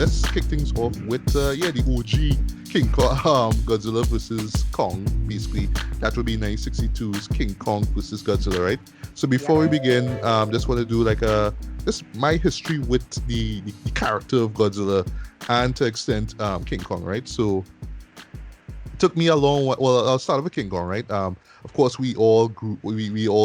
let's kick things off with the OG King Kong, Godzilla versus Kong. Basically, that would be 1962's King Kong versus Godzilla, right? So before we begin, just want to do like just my history with the character of Godzilla and to extent King Kong, right? So it took me a long while. Well, I'll start with King Kong, right? Of course, we all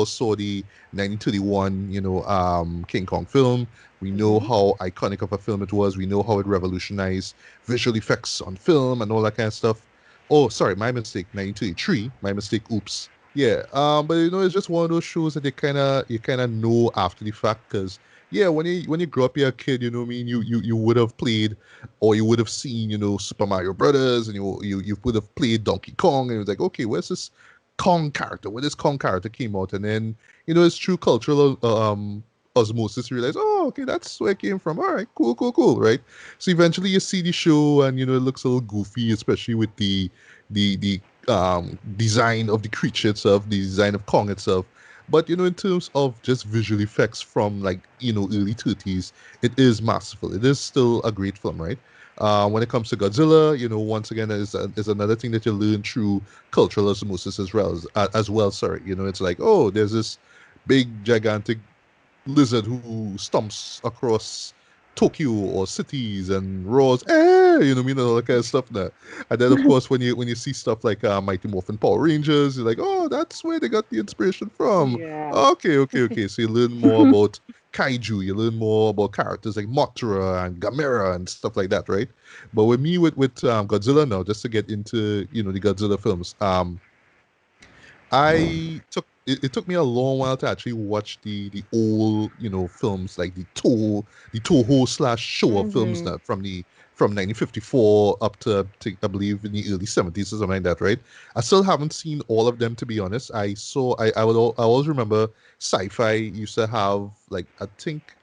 saw the 1931, King Kong film. We know how iconic of a film it was. We know how it revolutionized visual effects on film and all that kind of stuff. Oh, sorry, my mistake. 1933, my mistake. Oops. Yeah. But it's just one of those shows that you kind of know after the fact because yeah, when you grow up, you're a kid, you know what I mean. You would have played, or you would have seen, Super Mario Brothers, and you would have played Donkey Kong, and it was like, okay, where's this Kong character? Where this Kong character came out, and then it's true cultural osmosis. You realize, oh, okay, that's where it came from. All right, cool, cool, cool, right? So eventually, you see the show, and it looks a little goofy, especially with the design of the creature itself, the design of Kong itself. But in terms of just visual effects from like early 30s, it is masterful. It is still a great film, right? When it comes to Godzilla, once again, is another thing that you learn through cultural osmosis as well. Sorry, it's like, oh, there's this big gigantic lizard who stomps across Tokyo or cities and roars, you know what I mean, and all that kind of stuff there. And then of course when you see stuff like Mighty Morphin Power Rangers, you're like, oh, that's where they got the inspiration from. Yeah. Okay, okay, okay. So you learn more about kaiju, you learn more about characters like Mothra and Gamera and stuff like that, right? But with me with Godzilla now, just to get into the Godzilla films, it took me a long while to actually watch the old films like the Toho slash Showa films hmm that from 1954 up to I believe in the early 70s or something like that, right? I still haven't seen all of them, to be honest. I always remember Sci-Fi used to have, like, I think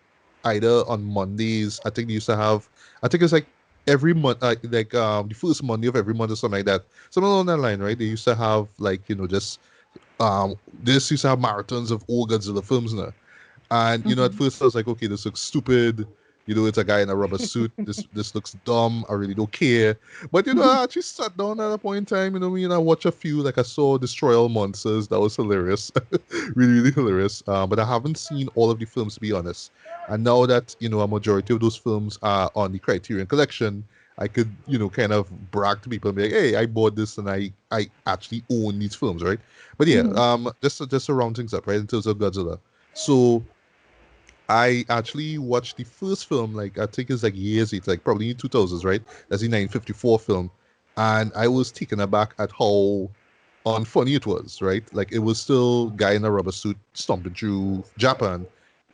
either on Mondays, I think they used to have, I think it's like every month, the first Monday of every month or something like that, something along that line, right? They used to have, like, this used to have marathons of old Godzilla films now. And at hmm first I was like, okay, this looks stupid. It's a guy in a rubber suit. This looks dumb. I really don't care. But I actually sat down at a point in time. I watched a few. Like, I saw Destroy All Monsters. That was hilarious, really, really hilarious. But I haven't seen all of the films, to be honest. And now that a majority of those films are on the Criterion Collection, I could kind of brag to people and be like, hey, I bought this and I actually own these films, right? But yeah, hmm just to round things up, right, in terms of Godzilla. So I actually watched the first film, like, I think it's like years, it's like probably in 2000s, right? That's the 1954 film. And I was taken aback at how unfunny it was, right? Like, it was still guy in a rubber suit stomping through Japan.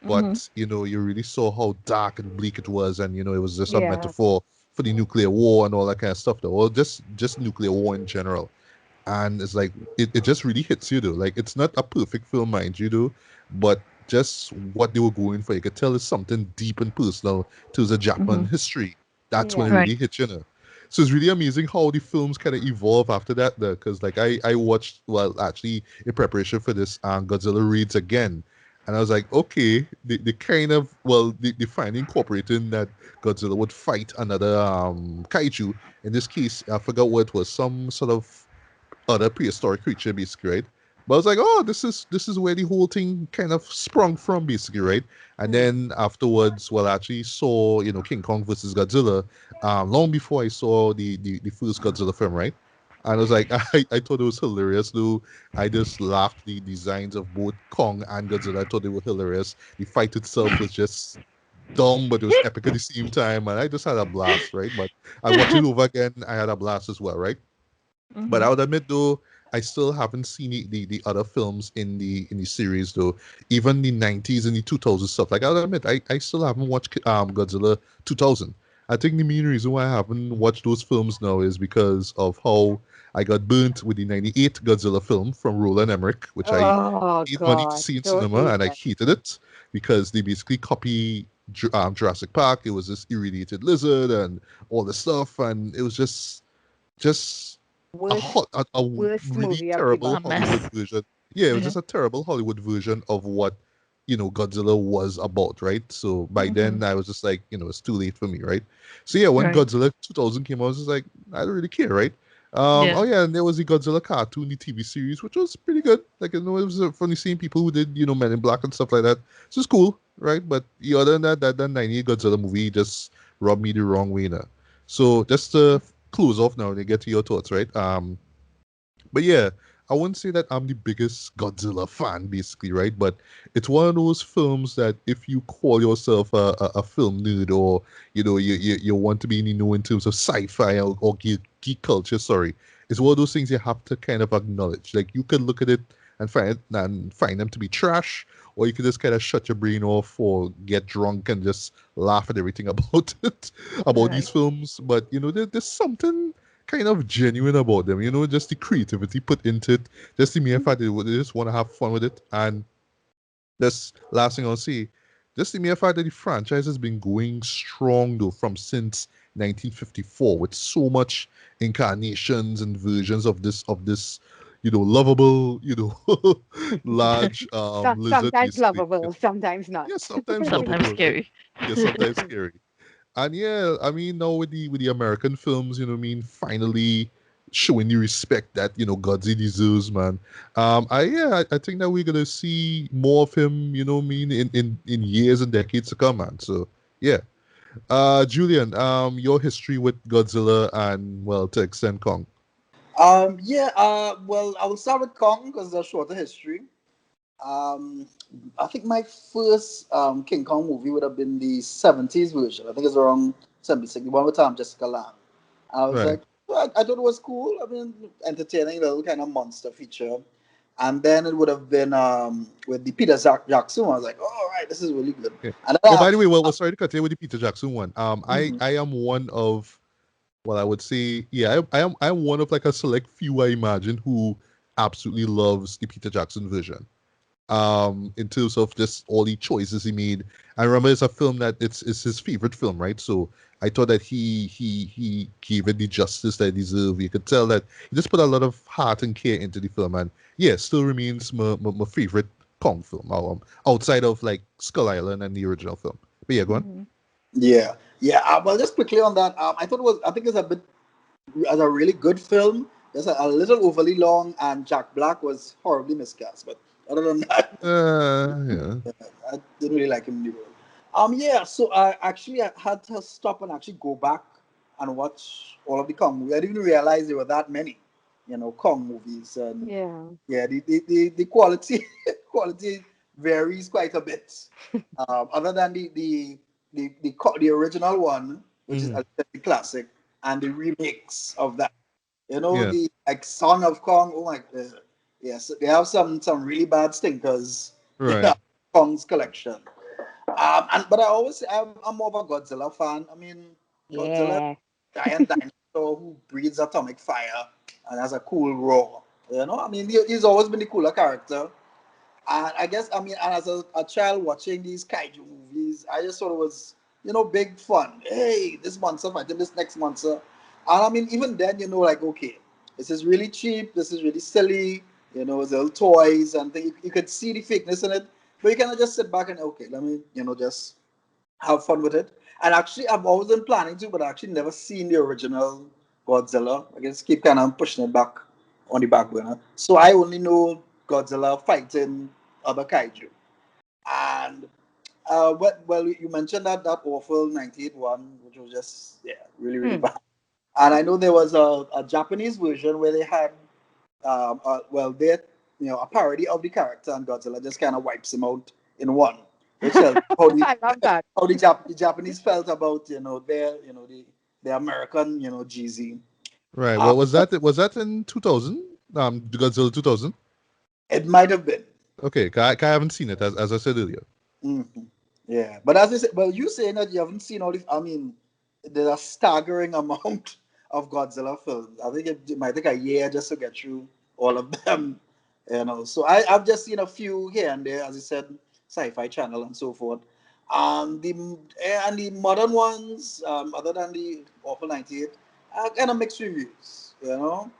hmm But, you really saw how dark and bleak it was. And, it was just a Yeah. metaphor for the nuclear war and all that kind of stuff, though. Or just nuclear war in general. And it's like it just really hits you though. Like, it's not a perfect film, mind you, though, but just what they were going for, you could tell it's something deep and personal to the Japan hmm history. That's when it Yeah. Right. really hits you know. So it's really amazing how the films kind of evolve after that though, because like I watched, well, actually in preparation for this Godzilla reads again. And I was like, okay, they kind of, well, they finally incorporating that Godzilla would fight another kaiju. In this case, I forgot what it was, some sort of other prehistoric creature, basically, right? But I was like, oh, this is where the whole thing kind of sprung from, basically, right? And Mm. then afterwards, well, I actually saw, King Kong versus Godzilla, long before I saw the first Godzilla film, right? And I was like, I thought it was hilarious, though. I just laughed. The designs of both Kong and Godzilla, I thought they were hilarious. The fight itself was just dumb, but it was epic at the same time, and I just had a blast, right? But I watched it over again, I had a blast as well, right? But hmm I would admit though, I still haven't seen the other films in the series though. Even the 90s and the 2000s stuff. Like, I'll admit, I still haven't watched Godzilla 2000. I think the main reason why I haven't watched those films now is because of how I got burnt with the 98 Godzilla film from Roland Emmerich, which I Oh paid money to God, see in don't cinema, and I even. hated it because they basically copy Jurassic Park. It was this irradiated lizard and all this stuff, and it was just Worst, a worst really movie I've ever terrible A seen. Hollywood mess. version. Yeah, it was Hmm. just a terrible Hollywood version of what Godzilla was about, right? So by then I was just like, it's too late for me, right? So yeah, when Right. Godzilla 2000 came out, I was just like, I don't really care, right? Yeah. Oh yeah, and there was the Godzilla cartoon, the TV series, which was pretty good. Like, it was from the same people who did, Men in Black and stuff like that. So it's cool, right? But other than that 98 Godzilla movie just rubbed me the wrong way now. So just to close off now and get to your thoughts, right? But yeah, I wouldn't say that I'm the biggest Godzilla fan, basically, right? But it's one of those films that if you call yourself a film nerd, or you want to be in the know in terms of sci-fi, or geek culture, sorry, it's one of those things you have to kind of acknowledge. Like, you could look at it and find them to be trash, or you could just kind of shut your brain off or get drunk and just laugh at everything about it, about these Right. films. But there's something kind of genuine about them, just the creativity put into it, just the mere fact that they just want to have fun with it. And this last thing I'll say, just the mere fact that the franchise has been going strong though from since 1954, with so much incarnations and versions of this, lovable, large lizard, Sometimes basically. lovable, sometimes not. Yeah, sometimes Sometimes lovable, right? scary. Yeah, sometimes scary. And yeah, I mean, now with the American films, what I mean, finally showing the respect that Godzilla deserves, man. I think that we're gonna see more of him, what I mean, in years and decades to come, man. So yeah. Julian, your history with Godzilla and, well, to extend, Kong. Yeah, well, I will start with Kong because it's a shorter history. Um, I think my first King Kong movie would have been the 70s version. I think it's around 76, the one with Jessica Lange. I was Right. like, well, I thought it was cool. I mean, entertaining little kind of monster feature. And then it would have been with the Peter Jackson. I was like, oh, all right, this is really good. Okay. And then Oh, I by have, the way, well, sorry to cut you with the Peter Jackson one. I mhm. I am one of, well, I would say, yeah, I'm one of like a select few, I imagine, who absolutely loves the Peter Jackson version. In terms of just all the choices he made. I remember it's a film that it's his favorite film, right? So I thought that he gave it the justice that it deserved. You could tell that he just put a lot of heart and care into the film, and yeah, still remains my favorite Kong film. Outside of like Skull Island and the original film. But yeah, go on. Mhm. Yeah, yeah. Well, just quickly on that, I think it's a bit as a really good film. Just a little overly long, and Jack Black was horribly miscast. But other than that, Yeah. I didn't really like him in the role. Yeah. So I had to stop and actually go back and watch all of the Kong movies. I didn't even realize there were that many, Kong movies. And Yeah. yeah, the quality quality varies quite a bit. Other than the original one, which is Mhm. a classic, and the remix of that. Yeah. The like Song of Kong. Oh my god. Yes, they have some really bad stinkers in Right. Kong's collection. But I always say I'm more of a Godzilla fan. I mean, Godzilla, Yeah. giant dinosaur who breathes atomic fire and has a cool roar. I mean, he's always been the cooler character. And I guess, I mean, and as a child watching these kaiju movies, I just thought it was, big fun. Hey, this monster fighting this next monster. And I mean, even then, like, okay, this is really cheap, this is really silly, it's little toys and things. You could see the fakeness in it, but you cannot just sit back and, okay, let me, just have fun with it. And actually, I've always been planning to, but I actually never seen the original Godzilla. I just keep kind of pushing it back on the back burner. So I only know Godzilla fighting other kaiju. And well, you mentioned that awful 98 one, which was just, yeah, really, really Hmm. bad. And I know there was a Japanese version where they had, they a parody of the character, and Godzilla just kind of wipes him out in one, which tells how I love that. the Japanese felt about their the American GZ. Right. Uh, Well, was that in 2000? Godzilla 2000. it might have been. Okay, 'cause I haven't seen it, as I said earlier. Hmm. Yeah, but as I said, well, you saying that you haven't seen all these. I mean, there's a staggering amount of Godzilla films. I think it might take a year just to get through all of them. So I've just seen a few here and there, as I said, Sci-Fi Channel and so forth. The and the modern ones, other than the awful 98, are kind of mixed reviews. But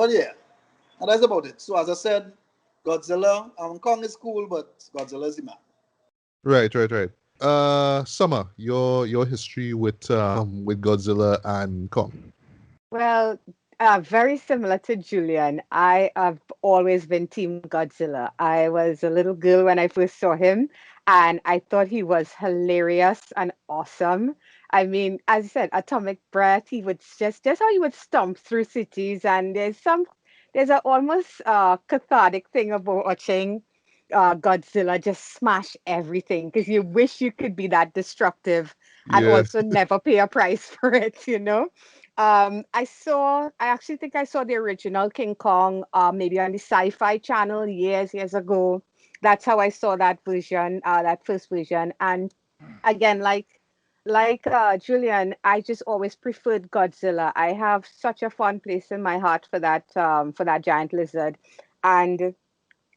yeah, and that's about it. So as I said, Godzilla. Kong is cool, but Godzilla is the man. Right, right, right. Summer, your history with Godzilla and Kong. Well, very similar to Julian. I have always been Team Godzilla. I was a little girl when I first saw him, and I thought he was hilarious and awesome. I mean, as I said, atomic breath. He would just how he would stomp through cities, and there's a almost cathartic thing about watching Godzilla just smash everything because you wish you could be that destructive and Yeah, also never pay a price for it, you know? I actually think I saw the original King Kong, maybe on the Sci-Fi Channel years ago. That's how I saw that version, that first version. And again, Julian, I just always preferred Godzilla. I have such a fond place in my heart for that giant lizard, and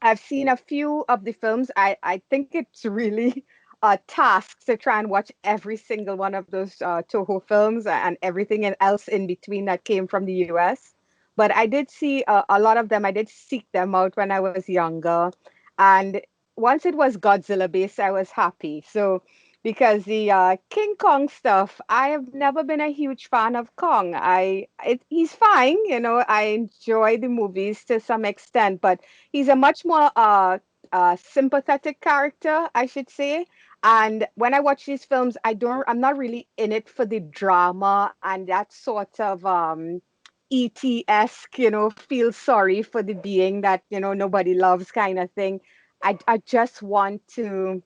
I've seen a few of the films. I think it's really a task to try and watch every single one of those Toho films and everything else in between that came from the US. But I did see a lot of them. I did seek them out when I was younger. And once it was Godzilla based, I was happy. So, because the King Kong stuff, I have never been a huge fan of Kong. He's fine, you know. I enjoy the movies to some extent, but he's a much more sympathetic character, I should say. And when I watch these films, I'm not really in it for the drama and that sort of ET-esque, you know, feel sorry for the being that, you know, nobody loves kind of thing. I just want to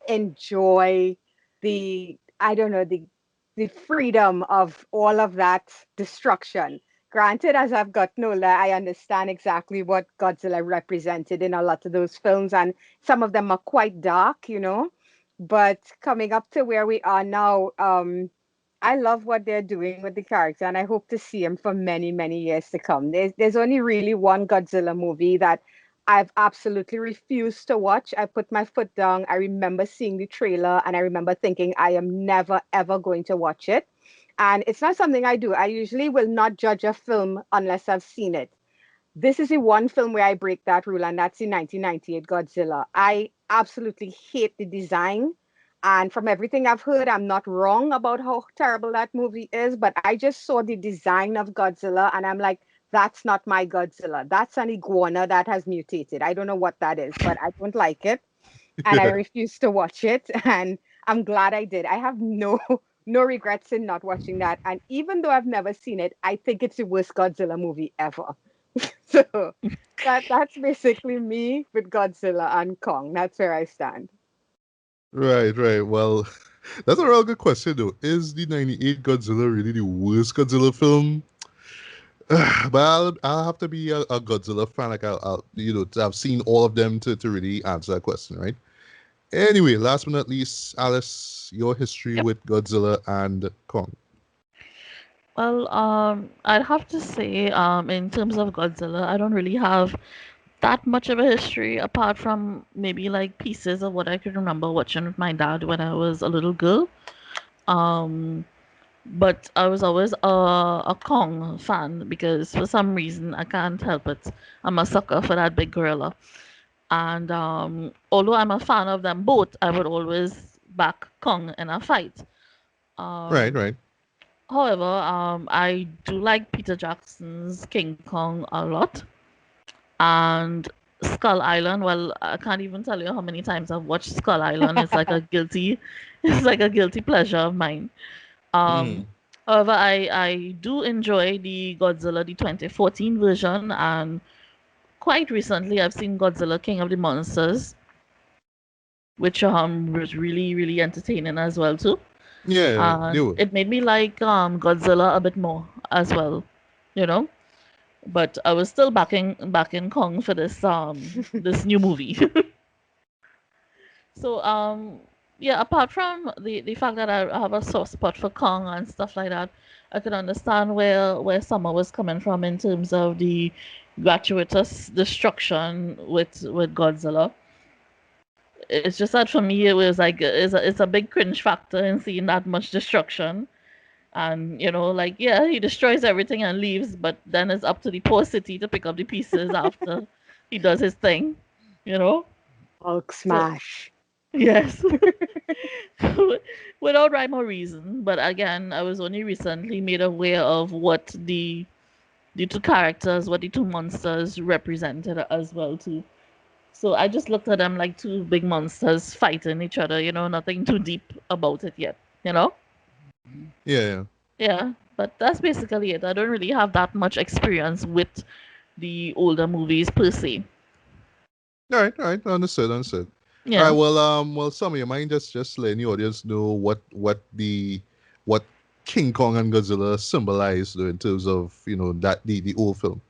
enjoy I don't know, the freedom of all of that destruction. Granted, as I've gotten older, I understand exactly what Godzilla represented in a lot of those films, and some of them are quite dark, you know. But coming up to where we are now, I love what they're doing with the character, and I hope to see him for many, many years to come. There's only really one Godzilla movie that I've absolutely refused to watch. I put my foot down. I remember seeing the trailer and I remember thinking I am never ever going to watch it. And it's not something I do. I usually will not judge a film unless I've seen it. This is the one film where I break that rule, and that's the 1998 Godzilla. I absolutely hate the design. And from everything I've heard, I'm not wrong about how terrible that movie is, but I just saw the design of Godzilla and I'm like, that's not my Godzilla. That's an iguana that has mutated. I don't know what that is, but I don't like it. And I yeah. refuse to watch it. And I'm glad I did. I have no regrets in not watching that. And even though I've never seen it, I think it's the worst Godzilla movie ever. So that's basically me with Godzilla and Kong. That's where I stand. Right, right. Well, that's a real good question, though. Is the '98 Godzilla really the worst Godzilla film? But I'll have to be a Godzilla fan. Like I've seen all of them to really answer that question, right? Anyway, last but not least, Alice, your history Yep. with Godzilla and Kong. Well, I'd have to say, in terms of Godzilla, I don't really have that much of a history apart from maybe like pieces of what I could remember watching with my dad when I was a little girl. Um, but I was always a Kong fan because for some reason I can't help it. I'm a sucker for that big gorilla. And although I'm a fan of them both, I would always back Kong in a fight. Right, Um, right. However, I do like Peter Jackson's King Kong a lot. And Skull Island, well, I can't even tell you how many times I've watched Skull Island. It's like a guilty, it's like a guilty pleasure of mine. Mm. Um, However, I do enjoy the Godzilla, the 2014 version, and quite recently I've seen Godzilla King of the Monsters, which was really really entertaining as well too. Yeah, they And were. it made me like Godzilla a bit more as well, you know. But I was still backing Kong for this new movie. So yeah, apart from the fact that I have a soft spot for Kong and stuff like that, I could understand where Summer was coming from in terms of the gratuitous destruction with Godzilla. It's just that for me it was like it's a big cringe factor in seeing that much destruction. And like, yeah, he destroys everything and leaves, but then it's up to the poor city to pick up the pieces after. He does his thing, you know. Hulk So smash. yes, without rhyme or reason. But again, I was only recently made aware of what the two characters, what the two monsters represented as well too. So I just looked at them like two big monsters fighting each other. Nothing too deep about it yet. You know. Yeah, yeah. Yeah, but that's basically it. I don't really have that much experience with the older movies per se. All right, understood, understood. All right, Yeah. well, some of you mind just letting the audience know what King Kong and Godzilla symbolize though, in terms of that the old film.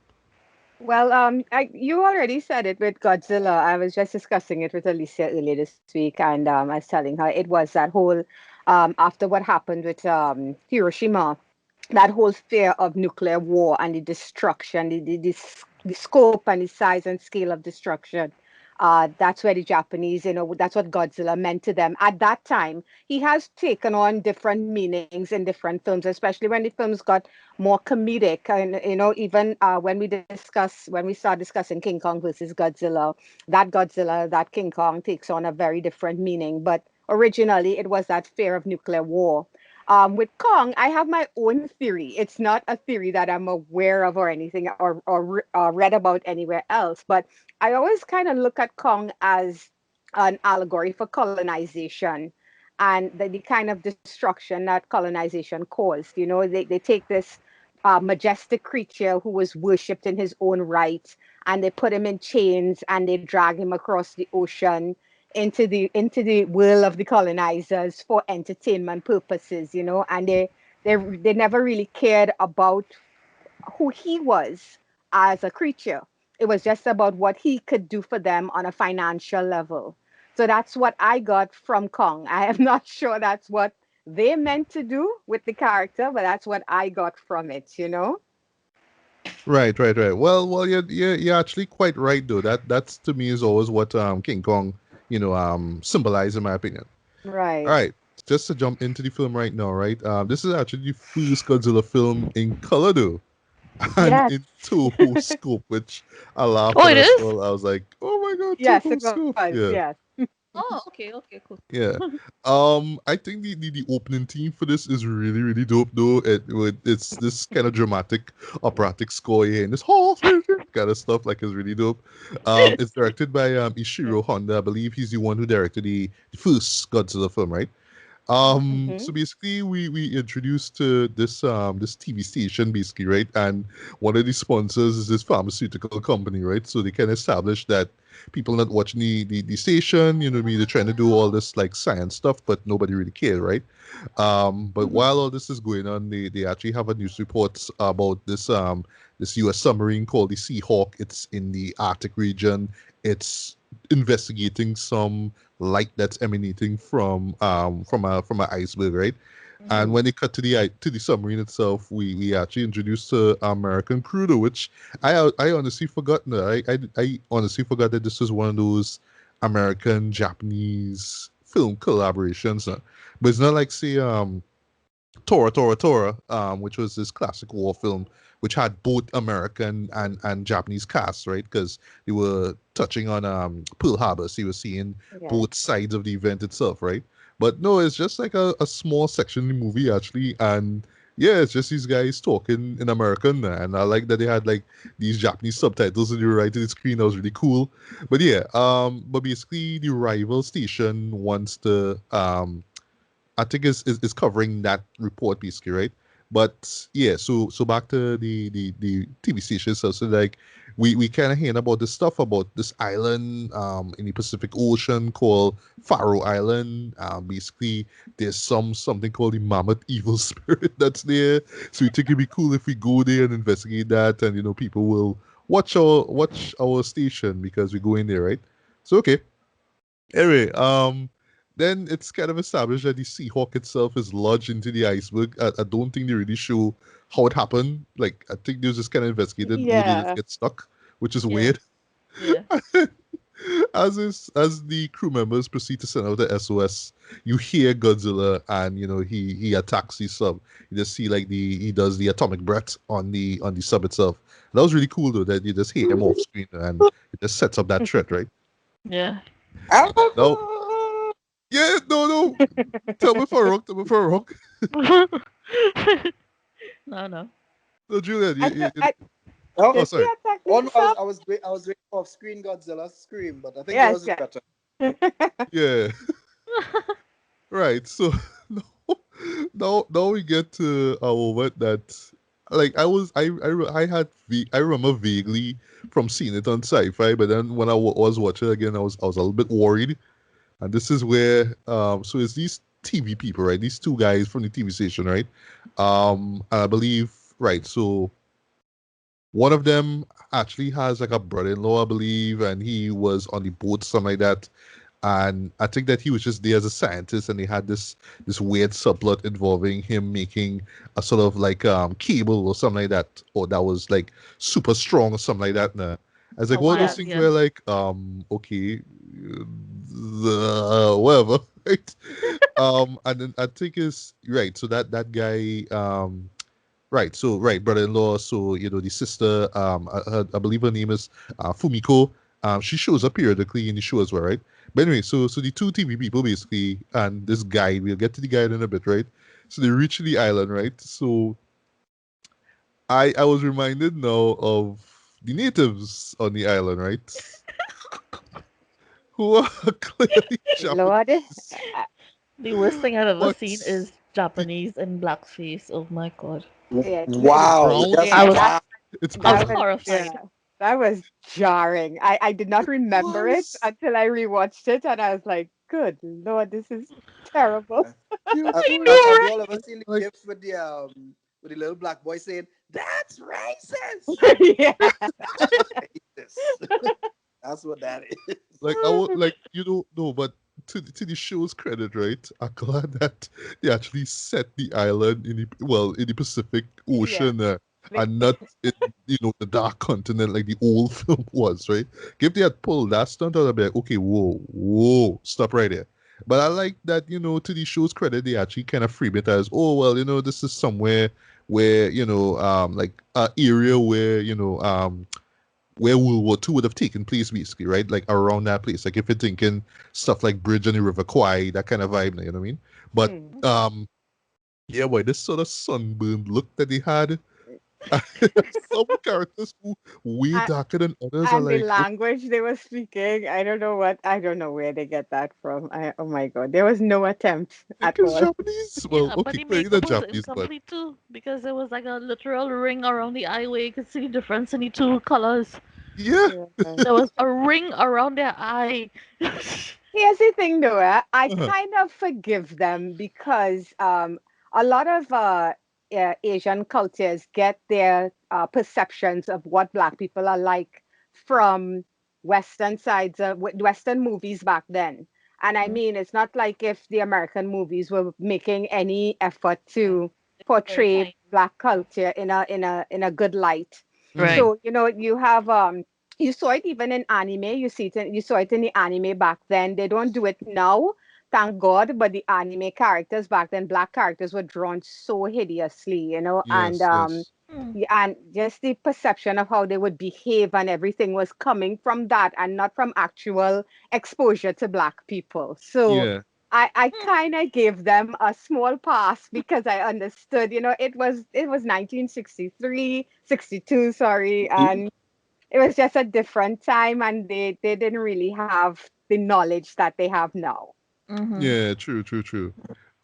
Well, you already said it with Godzilla. I was just discussing it with Alicia earlier this week, and I was telling her it was that whole, after what happened with Hiroshima, that whole fear of nuclear war and the destruction, the scope and the size and scale of destruction. That's where the Japanese, that's what Godzilla meant to them at that time. He has taken on different meanings in different films, especially when the films got more comedic. And even when we start discussing King Kong versus Godzilla, that King Kong takes on a very different meaning. But originally, it was that fear of nuclear war. With Kong, I have my own theory. It's not a theory that I'm aware of or anything, or read about anywhere else. But I always kind of look at Kong as an allegory for colonization and the kind of destruction that colonization caused. They take this majestic creature who was worshipped in his own right, and they put him in chains and they drag him across the ocean into the world of the colonizers for entertainment purposes, and they never really cared about who he was as a creature. It was just about what he could do for them on a financial level. So that's what I got from Kong. I am not sure that's what they meant to do with the character, but that's what I got from it. Right, right, right. Well, you're actually quite right though. That's to me is always what King Kong symbolize in my opinion. All Right. right, just to jump into the film right now, right? This is actually the first Godzilla film in color though. And Yes. in Toho scope, which I laughed Oh, when it I is. saw. I was like, "Oh my god, Yes, Toho it scope!" was. Yeah, Yes. Oh, okay, okay, cool. yeah. I think the opening theme for this is really really dope though. It's this kind of dramatic operatic score here and this horse kind of stuff like is really dope. It's directed by Yeah. Ishiro Honda. I believe he's the one who directed the first Godzilla film, right? Hmm. So basically, we introduced to this TV station basically, right? And one of the sponsors is this pharmaceutical company, right? So they can establish that people not watching the station, you know what I mean? They're trying to do all this like science stuff, but nobody really cares, right? But Hmm. while all this is going on, they actually have a news reports about this U.S. submarine called the Seahawk. It's in the Arctic region. It's investigating some light that's emanating from a iceberg, right? And Hmm. when they cut to the submarine itself, we actually introduced to American crew, though, which I honestly forgot. No, I honestly forgot that this was one of those American Japanese film collaborations. But it's not like say Tora, which was this classic war film, which had both American and Japanese casts, right? Because they were touching on Pearl Harbor, so you were seeing Yes. both sides of the event itself, right? But no, it's just like a small section in the movie actually, and yeah, it's just these guys talking in American, and I like that they had like these Japanese subtitles and they were right to the screen. That was really cool. But yeah, but basically the rival station wants to I think is covering that report basically, right? But yeah, so back to the TV station. So like we kind of hearing about this stuff about this island in the Pacific Ocean called Faroe Island. Basically there's something called the Mammoth Evil Spirit that's there. So we think it'd be cool if we go there and investigate that, and people will watch our station because we go in there, right? So okay. Anyway, then it's kind of established that the Seahawk itself is lodged into the iceberg. I don't think they really show how it happened. Like, I think they was just kind of investigated, would they just Yeah. get stuck, which is Yeah, weird. yeah. as the crew members proceed to send out the SOS, you hear Godzilla, and he attacks the sub. You just see like he does the atomic breath on the sub itself. That was really cool though, that you just hear him off screen, and it just sets up that threat, right? Yeah. Now, yeah, no, tell me if I'm wrong. Tell me if I'm wrong. No, no. No, Julian, I, th- I Oh, oh, Did he sorry. attack oh the no, sub? I was waiting for screen Godzilla scream, but I think Yes, yours is yes. better. Yeah, right. So now, now we get to a moment that, like, I remember vaguely from seeing it on Sci-Fi, but then when was watching it again, I was a little bit worried. And this is where so it's these TV people, right? These two guys from the TV station, right? And I believe, right. So one of them actually has like a brother-in-law, I believe, and he was on the boat, something like that. And I think that he was just there as a scientist, and they had this weird subplot involving him making a sort of like cable or something like that, or that was like super strong or something like that. Nah. I was like Oh one of Yeah, those wow. things yeah. where like okay, whatever, right? And then I think is right. So that guy right, so right, brother-in-law. So the sister, I believe her name is Fumiko. She shows up periodically in the show as well, right? But anyway, so the two TV people basically, and this guide. We'll get to the guide in a bit, right? So they reach the island, right? So I was reminded now of the natives on the island, right? Who are clearly Lord. Japanese, The worst thing I've ever but seen is the Japanese in blackface. Oh my god. Yeah, Wow, brown. just I yeah, was that wow. It's I was that brown. was horrified. yeah, that was jarring. I did not remember it Was until I rewatched it, and I was like, "Good Lord, this is terrible." yeah, I for real. know, Have you right? all ever seen the Like gifs with the little black boy saying, "That's racist"? Yeah. That's racist. That's what that is. Like I would like no, but to the show's credit, right? I'm glad that they actually set the island in the Pacific Yeah. Ocean, They- and not in the dark continent like the old film was, right? If they had pulled that stunt out, I'd be like, okay, whoa, stop right there. But I like that, to the show's credit, they actually kind of frame it as, oh well, this is somewhere where, like a area where World War II would have taken place, basically, right? Like around that place. Like if you're thinking stuff like Bridge on the River Kwai, that kind of vibe, you know what I mean? But Mm. yeah, boy, this sort of sunburned look that they had. Some characters who way And, darker than others are and the like, oh, language they were speaking, I don't know where they get that from. Oh my God, there was no attempt think at it's all. Japanese. Well, Yeah, but okay, the clearly not makeup was Japanese, but incomplete too because there was like a literal ring around the eye where you could see the difference in the two colors. yeah. Yeah. There was a ring around their eye. Here's the thing, though. I Uh-huh. kind of forgive them because a lot of Asian cultures get their perceptions of what Black people are like from Western sides of Western movies back then. And I Mhm. mean, it's not like if the American movies were making any effort Yeah, to they were very portray fine. Black culture in a good light. Mm-hmm. Right. So you have you saw it even in anime. You saw it in the anime back then. They don't do it now, thank God. But the anime characters back then, black characters were drawn so hideously, and Yes, yes. Hmm. and just the perception of how they would behave and everything was coming from that and not from actual exposure to black people. So Yeah. I kind of gave them a small pass because I understood, it was 1963, 62, sorry, and it was just a different time and they didn't really have the knowledge that they have now. Mhm. Yeah, true, true, true.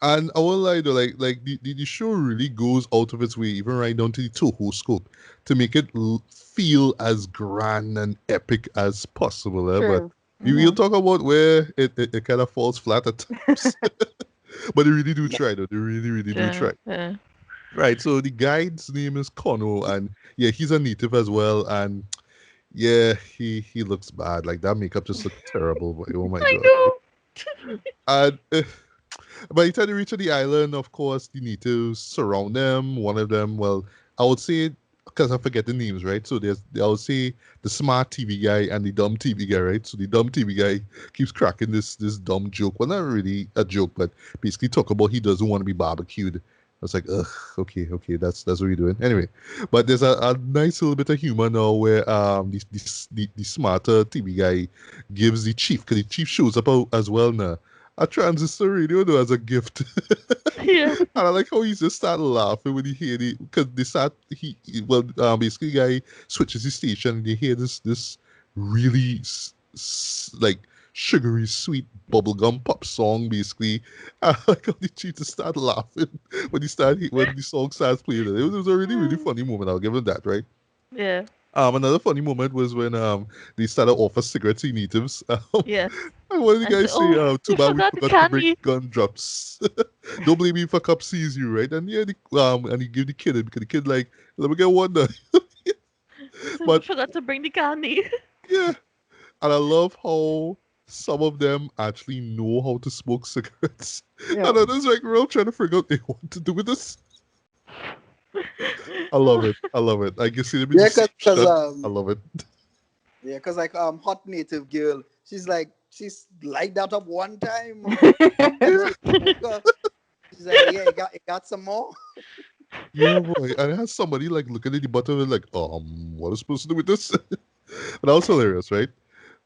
And I will lie though, like the show really goes out of its way, even right down to the Toho scope, to make it feel as grand and epic as possible. But True. we'll Mhm. talk about where it kind of falls flat at times. But they really do try though. They really, really do Yeah. try. Yeah. Right. So the guide's name is Kono, and yeah, he's a native as well. And yeah, he looks bad. Like that makeup just looked terrible. Boy. Oh my I god. know. And by the time they reach the island, of course, the natives surround them. One of them, well, I would say because I forget the names, right? So I'll say the smart TV guy and the dumb TV guy, right? So the dumb TV guy keeps cracking this dumb joke. Well, not really a joke, but basically talk about he doesn't want to be barbecued. I was like, ugh, okay, that's what you're doing. Anyway, but there's a nice little bit of humor now where the smarter TV guy gives the chief, because the chief shows up as well now, a transistor radio though as a gift. Yeah. And I like how he just started laughing when he hear the, because they start basically the guy switches the station and you hear this really like sugary sweet bubblegum pop song basically. I like how the chief just start laughing when the song starts playing. It was a really funny moment. I'll give him that, right? Yeah. Another funny moment was when they started off cigarettes in natives. Yes. And one of the I said, guys say, oh, too we bad we forgot the forgot to bring candy. gun drops. Don't blame me if a cop sees you, right? And yeah, and he give the kid it because the kid like, let me get one now. I said, we But forgot to bring the candy. yeah, and I love how some of them actually know how to smoke cigarettes. Yeah. And others like real trying to figure out what they want to do with this. I love Oh, it. I love it. I can see them in Yeah, the same cause shot. I love it. yeah, cause like hot native girl, she's light that up one time. Yeah, She woke up. She's like, yeah, you got some more. yeah, boy. And it has somebody like looking at the bottom and like, what am I supposed to do with this? And that was hilarious, right?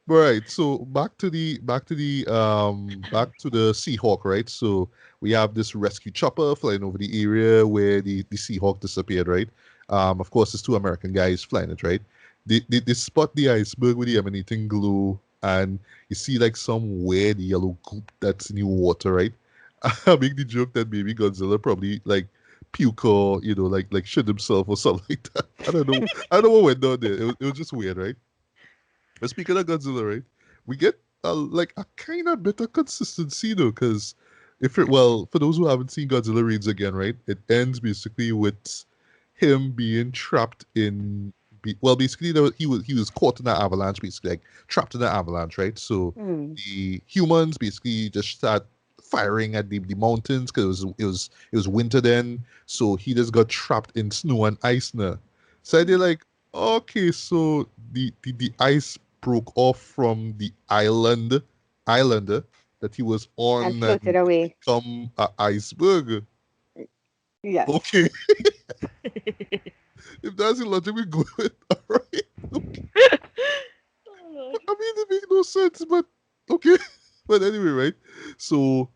Right. So back to the Seahawk, right? So we have this rescue chopper flying over the area where the Seahawk disappeared, right? Of course, there's two American guys flying it, right? They spot the iceberg with the emanating glue, and you see like some weird yellow goop that's in the water, right? I make the joke that maybe Godzilla probably like puke or like shit himself or something like that. I don't know. I don't know what went on there. It was just weird, right? But speaking of Godzilla, right, we get like a kind of bit of consistency though, because for those who haven't seen Godzilla Reigns Again, right, it ends basically with him being trapped in. Basically, he was caught in an avalanche, basically like trapped in an avalanche, right? So Hmm. the humans basically just start firing at the mountains because it was winter then, so he just got trapped in snow and ice now. So they're like, okay, so the ice broke off from the islander that he was And on floated and away. become an iceberg. Yes. Okay, if that's the logic we go with, all right. Okay. oh Lord. I mean, it makes no sense, but okay. But anyway, right? So,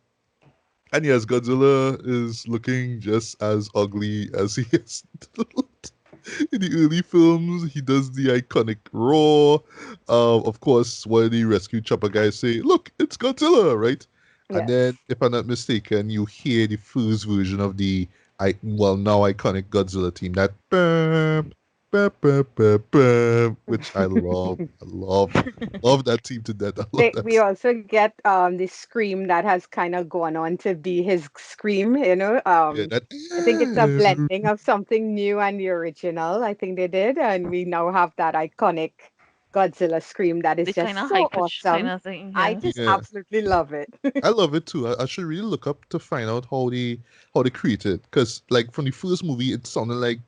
and yes, Godzilla is looking just as ugly as he is in the early films. He does the iconic roar. Of course, one of the rescue chopper guys say, "Look, it's Godzilla!" Right? And Yes. then, if I'm not mistaken, you hear the first version of the now iconic Godzilla theme, that bam, bam, bam, bam, bam, which I love. I love that team to death. I love We that. also get the scream that has kind of gone on to be his scream, you know. Yeah, that. I think it's a blending of something new and the original. I think they did, and we now have that iconic Godzilla scream that is The kind just of high so pitch kind awesome. of thing. I Yeah. just Yeah, absolutely love it. I love it too. I should really look up to find out how they created, because like from the first movie, it sounded like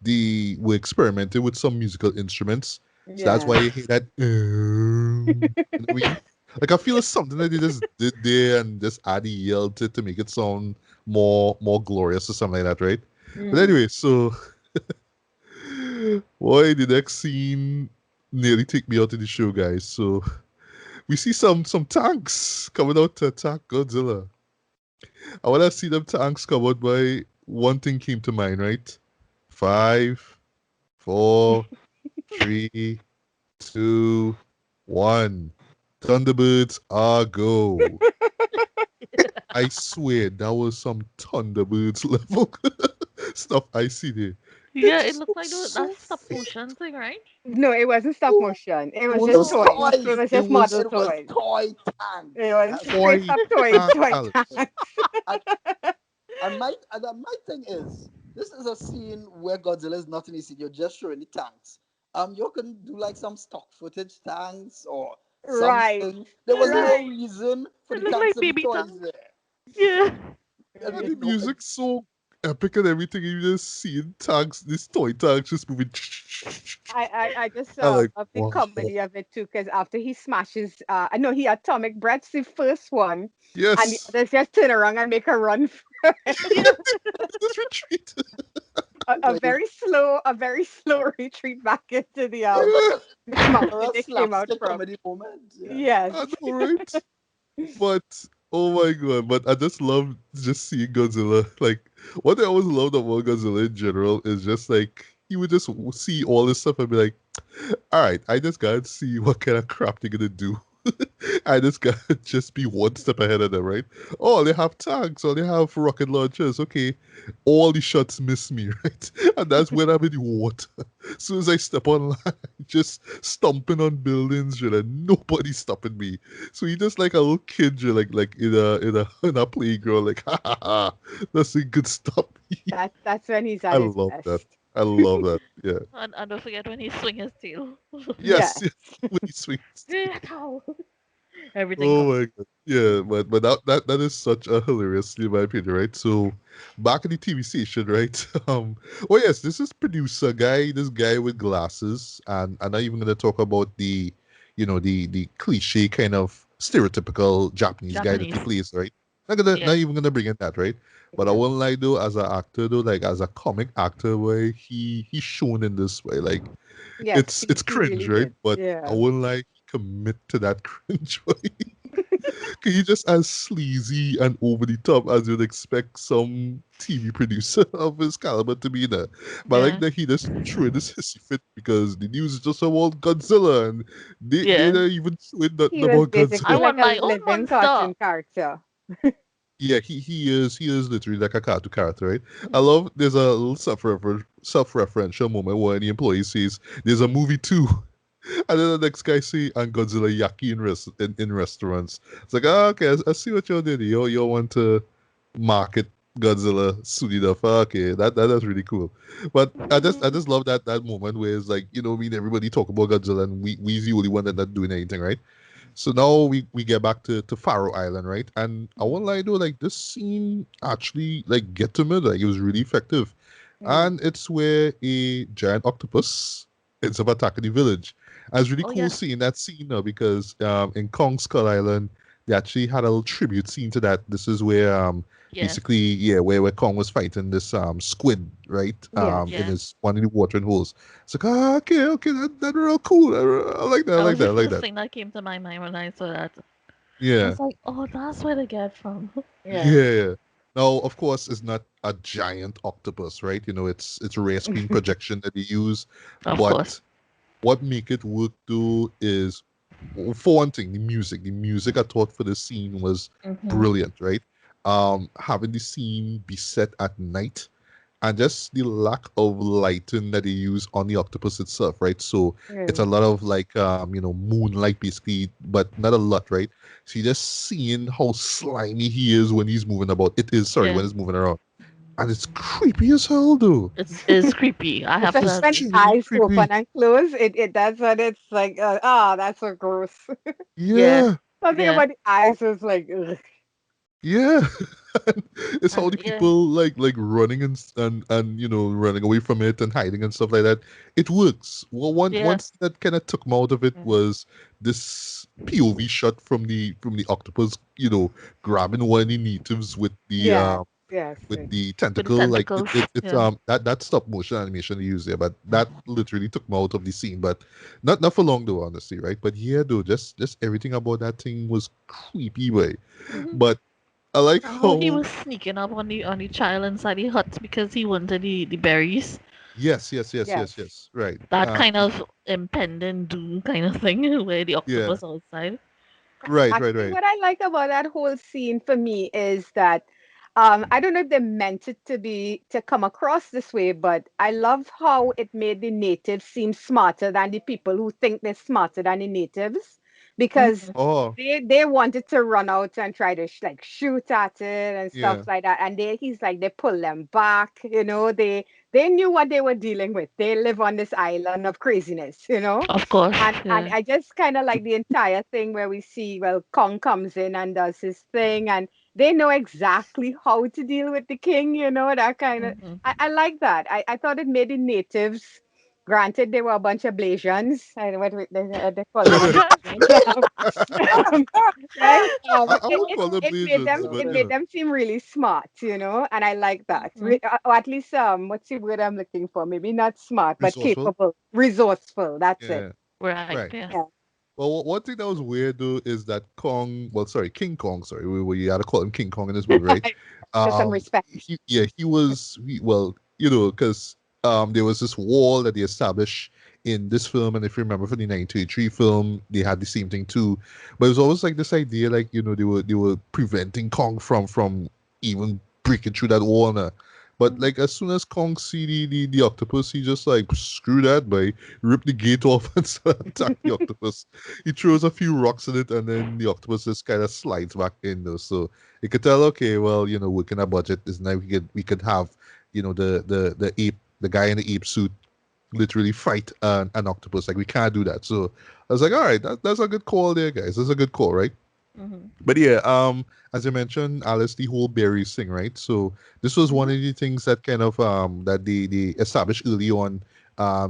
they were experimenting with some musical instruments. So that's why Yeah. you hear that. You know what I mean? Like I feel it's something that they just did there and just add a yell to it to make it sound more glorious or something like that, right? But Mm. anyway, so boy, the next scene nearly take me out of the show, guys. So we see some tanks coming out to attack Godzilla. And when I see them tanks come out, by one thing came to mind, right? Five, four, three, two, one. Thunderbirds are go. I swear that was some Thunderbirds level stuff I see there. It Yeah, it just looked looks like so that stop fake. motion thing, right? No, it wasn't stop Oh, motion. It It was was just Oh, toys. It okay. was it just was model it was toys. toy tank. It was That's straight Toy up toys, tank, toy Alex. tanks. and, and my thing is, this is a scene where Godzilla is not in the scene. You're just showing the tanks. You can do like some stock footage tanks or Right, something. There was yeah. no right. reason for It the looked tanks like to be baby toys tongue. there. Yeah. I And Yeah. the mean, no, music so epic and everything. You just seeing tanks, these toy tanks just moving. I just I like, love the wow. comedy of it too, because after he smashes, I know he atomic breaths the first one, and the Yes. others just turn around and make a run for it. Yeah. This retreat. A very slow retreat back into Yeah, the mountain A they came out slapstick from. comedy moment. Yeah. Yes. I know, right? But oh my god! But I just love just seeing Godzilla. Like what I always loved about Godzilla in general is just like you would just see all this stuff and be like, all right, I just gotta see what kind of crap they're gonna do. I just gotta just be one step ahead of them, right? Oh, they have tanks, or they have rocket launchers. Okay, all the shots miss me, right? And that's when I'm in the water. As soon as I step on land, just stomping on buildings, you're like nobody's stopping me. So you just like a little kid, you're like in a playground, like ha ha ha. That's a good stop me. That's when he's I at his love that. best. I love that. Yeah. And don't forget when he swing his tail. Yes. Yes. Yes. When he swings. Ow. Everything Oh goes. my god. Yeah, but that is such a hilarious scene in my opinion, right? So back in the TV station, right? Oh yes, this is producer guy, this guy with glasses, and I'm not even gonna talk about the the cliche kind of stereotypical Japanese guy that he Japanese. plays, right? Not Yeah. even gonna bring in that, right? But I Yeah. won't lie though, as an actor though, like as a comic actor, where he's shown in this way, like Yes, it's he cringe, really right? did. But I Yeah. wouldn't like commit to that cringe. He just as sleazy and over the top as you'd expect some TV producer of his caliber to be there. But I like Yeah. that he just threw in this hissy fit because the news is just about Godzilla and they Yeah. don't even showing nothing He was about I basically Godzilla. like want a my own living monster. cartoon character. Yeah, he is literally like a cartoon character, right? I love there's a little self-referential moment where the employee says there's a movie too. And then the next guy see and Godzilla yaki in restaurants. It's like, oh, okay, I see what you're doing. You want to market Godzilla soon enough. Okay, that's really cool. But I just love that moment where it's like, I mean, everybody talk about Godzilla and we's the only one that not doing anything, right? So now we get back to Faroe Island, right? And I won't lie though, like this scene actually like get to me, like it was really effective. Mm. And it's where a giant octopus ends up attacking the village. And it's really Oh cool yeah. seeing that scene now because in Kong Skull Island, they actually had a little tribute scene to that. This is where Yeah. basically where Kong was fighting this squid, right? Yes. In Yeah. his one of the watering holes. It's like, okay, that real cool. I like that, I That like was that, the I like first that. thing that came to my mind when I saw that. I Yeah. was like, oh, that's where they get from. Yeah. Yeah. Now, of course, it's not a giant octopus, right? It's a rare screen projection that they use, Of course. but what make it work though is, for one thing, the music. The music I thought for the scene was Hmm. brilliant, right? Having the scene be set at night and just the lack of lighting that they use on the octopus itself, right? So it's a Mm. lot of like moonlight basically, but not a lot, right? So you're just seeing how slimy he is when he's moving about. It is sorry Yeah. when he's moving around, and it's creepy as hell, though. It's creepy. I have Especially to It's when the agree. genuinely eyes open creepy. and close, it that's when it's like, that's so gross. Yeah. Yeah, Something Yeah. about the eyes is like, ugh. yeah. It's how And the yeah. people like running and running away from it and hiding and stuff like that. It works. Well, Yeah. once that kind of took me out of it Yeah. was this POV shot from the octopus, grabbing one of the natives Yes, yes. with the With the tentacle. Like tentacles. it's Yeah. that stop motion animation they use there, but that literally took me out of the scene. But not for long though, honestly, right? But yeah, though, just everything about that thing was creepy, way. Hmm. But I like And how he how was sneaking up on the child inside the hut because he wanted the berries. yes, yes, yes, Yes. yes, yes, right. That kind of impending doom kind of thing where the Yeah, octopus outside. right, right, Actually, right. what I like about that whole scene for me is that I don't know if they meant it to come across this way, but I love how it made the natives seem smarter than the people who think they're smarter than the natives, because Hmm. Oh, they wanted to run out and try to like shoot at it and stuff yeah, like that, and he's like they pull them back. They knew what they were dealing with. They live on this island of craziness. Of course. And Yeah. I just kind of like the entire thing where we see, well, Kong comes in and does his thing, and they know exactly how to deal with the king, that kind of. Mhm. I like that. I thought it made the natives, granted, they were a bunch of Blasians. I don't know what they call them. Right? I It, won't it, call them it made Blasians, them but it you made know, them seem really smart, and I like that. Mhm. Or at least what's the word I'm looking for? Maybe not smart, but resourceful. capable, resourceful. That's it. Yeah, Right. right. Yeah. Yeah. Well, one thing that was weird though is that King Kong, sorry, we had to call him King Kong in this movie, right? Just some respect. Because there was this wall that they established in this film, and if you remember from the 1983 film, they had the same thing too. But it was always like this idea, like they were preventing Kong from even breaking through that wall. Nah. But like as soon as Kong see the octopus, he just like screw that, by rip the gate off and start attack the octopus. He throws a few rocks in it, and then the octopus just kind of slides back in. Though, so you could tell, okay, well, within our budget is now we could have, the ape, the guy in the ape suit, literally fight an octopus. Like we can't do that. So I was like, all right, that's a good call there, guys. That's a good call, right? Mhm. But yeah, as I mentioned, Alice, the whole berries thing, right? So this was one Mhm. of the things that kind of that they established early on,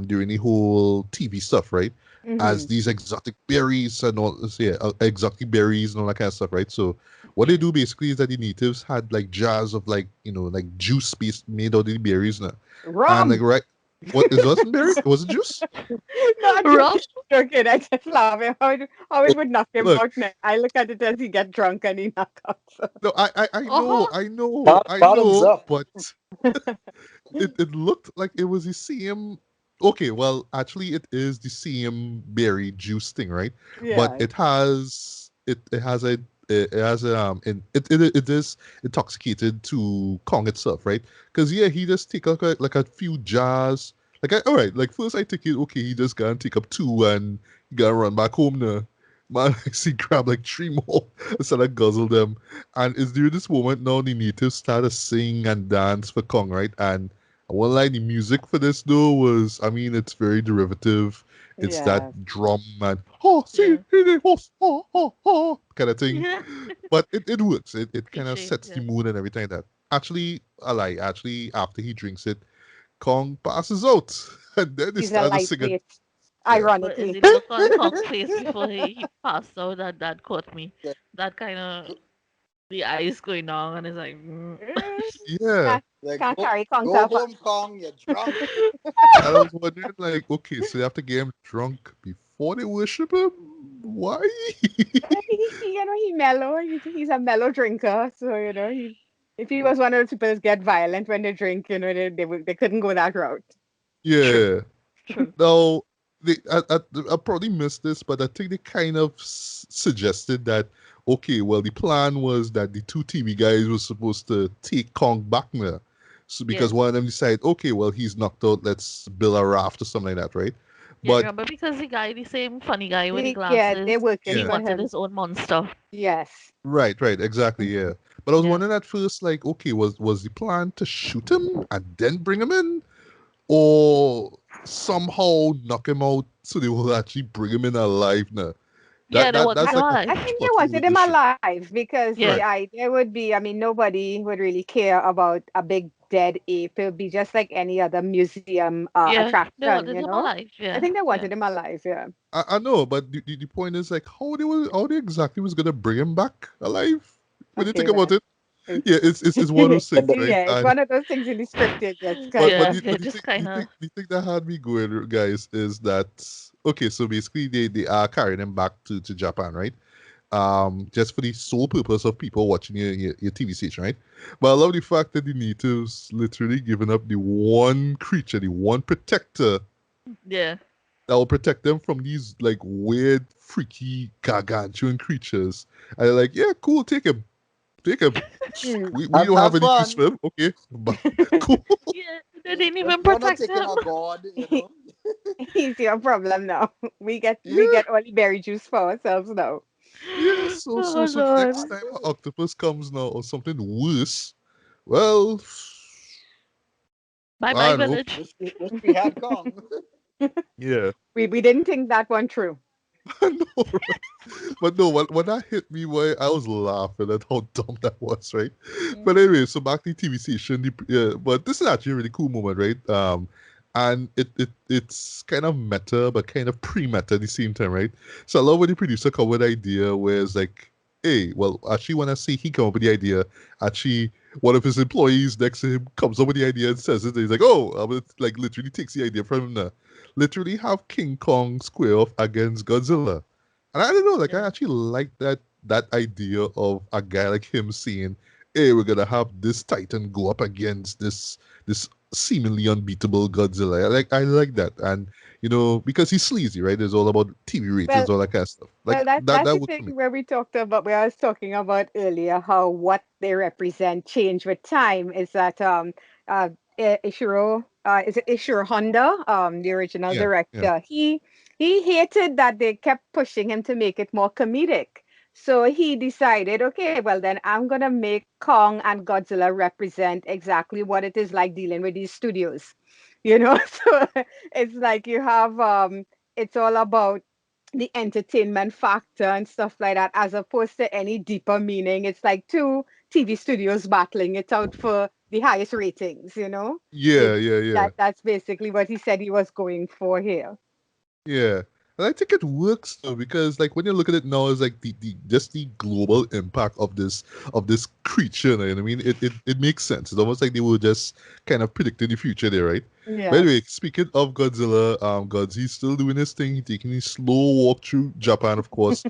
during the whole TV stuff, right? As Mhm. these exotic berries and all, so yeah, exotic berries and all that kind of stuff, right? So what they Yeah. do basically is that the natives had like jars of like like juice based made out of the berries, now. And like Rum. right, what is wasn't berry? Was it juice? No, I'm Rough. joking. I just love it. How it would knock him Look, out now. I look at it as he get drunk and he knock out. So. no, I know, Oh. I Bottoms know, up. but it looked like it was the same. Okay, well, actually, it is the same berry juice thing, right? But Yeah. it is intoxicated to Kong itself, right? Because yeah, he just take like a few jars. All right, like first I take it, okay, he just gonna take up two and he gonna run back home now. Man, I see grab like three more instead of guzzle them. And it's during this moment now the natives start to sing and dance for Kong, right? And I won't lie, the music for this though was, I mean, it's very derivative. It's that Yeah. drum and oh, see, Yeah. kind of thing. Yeah. But it works. It kind of Cliche. sets the Yeah. mood and everything like that. Actually, I lie. Actually, after he drinks it, Kong passes out, and then they He's a start to sing it. lightweight, Yeah, But is ironically. the look on Kong's face before he passed out that caught me. Yeah. That kind of the eyes going down and it's like. yeah. Can't, Like can't carry Kong to go a home, Kong. You're drunk. And I was wondering, like, okay, so they have to get him drunk before they worship him? Why? he mellow. He's a mellow drinker. So if he was one of those people that get violent when they drink, they couldn't go that route. True. Yeah. True. Now, I probably missed this, but I think they kind of suggested that, okay, well, the plan was that the two TV guys were supposed to take Kong back now. So, Yeah. because one of them decided, okay, well, he's knocked out, let's build a raft or something like that, right? Yeah, But, remember because the guy, the same funny guy with the Yeah, they're glasses, working he yeah, for wanted him. his own monster. Yes. right, exactly, yeah. But I was Yeah. wondering at first, like, okay, was the plan to shoot him and then bring him in? Or somehow knock him out so they will actually bring him in alive now? Yeah, they want I, That's him like a I alive. huge think they plot hole wanted in him this shit. alive because the Yeah. Right. idea would be, I mean, nobody would really care about a big dead ape. It would be just like any other museum Yeah. They attraction, wanted him alive. I Yeah. think they Yeah. wanted him alive, yeah. I know, but the point is like how they exactly was gonna bring him back alive? When you think Okay, about well. it, It's, yeah, it's one of those things, right? yeah, it's one of those things in the scripted, yes, But kind but of. the, Yeah. but the Just thing kind of. the thing that had me going, guys, is that okay? So basically, they are carrying him back to Japan, right? Just for the sole purpose of people watching your TV station, right? But I love the fact that the natives literally given up the one creature, the one protector Yeah. that will protect them from these like weird, freaky, gargantuan creatures. And they're like, yeah, cool, take him. Hmm. We don't have Have any use fun. for him, okay? But cool. Yeah. They didn't But even you're not protect taking him. a god. He's your problem now. We Yeah, get all the berry juice for ourselves now. yeah. So so Oh, so the next Lord. time an octopus comes now or something worse, well, Bye bye, I don't know. village. Wish we had Kong. Yeah. We didn't think that one through. I know, right? But no, when that hit me, why I was laughing at how dumb that was, right? But Mhm. anyway, so back to the TV station. But this is actually a really cool moment, right? And it's kind of meta, but kind of pre-meta at the same time, right? So I love when the producer come with an idea where it's like, hey, well, actually, when I say he come up with the idea, actually, one of his employees next to him comes up with the idea and says it. And he's like, oh, I'm gonna, like literally takes the idea from him now. Literally have King Kong square off against Godzilla. And I don't know, like I Yeah. actually like that idea of a guy like him saying, "Hey, we're gonna have this Titan go up against this seemingly unbeatable Godzilla." I like that, and because he's sleazy, right? It's all about TV ratings, Well, all that kind of stuff. well, Like that that's that the works for thing me. where we talked about, where I was talking about earlier, how what they represent change with time. Is that uh Ishiro, is it Ishiro Honda, the original Yeah, yeah, director? He hated that they kept pushing him to make it more comedic. So he decided, okay, well then I'm gonna make Kong and Godzilla represent exactly what it is like dealing with these studios. So it's like you have it's all about the entertainment factor and stuff like that, as opposed to any deeper meaning. It's like two TV studios battling it out for the highest ratings. yeah, It yeah, yeah. that's basically what he said he was going for here. Yeah. And I think it works though because like when you look at it now it's like the just the global impact of this creature, you know what I mean? It makes sense. It's almost like they were just kind of predicting the future there, right? By the way, Yes. speaking of Godzilla, Godzilla's still doing his thing. He's taking his slow walk through Japan, of course,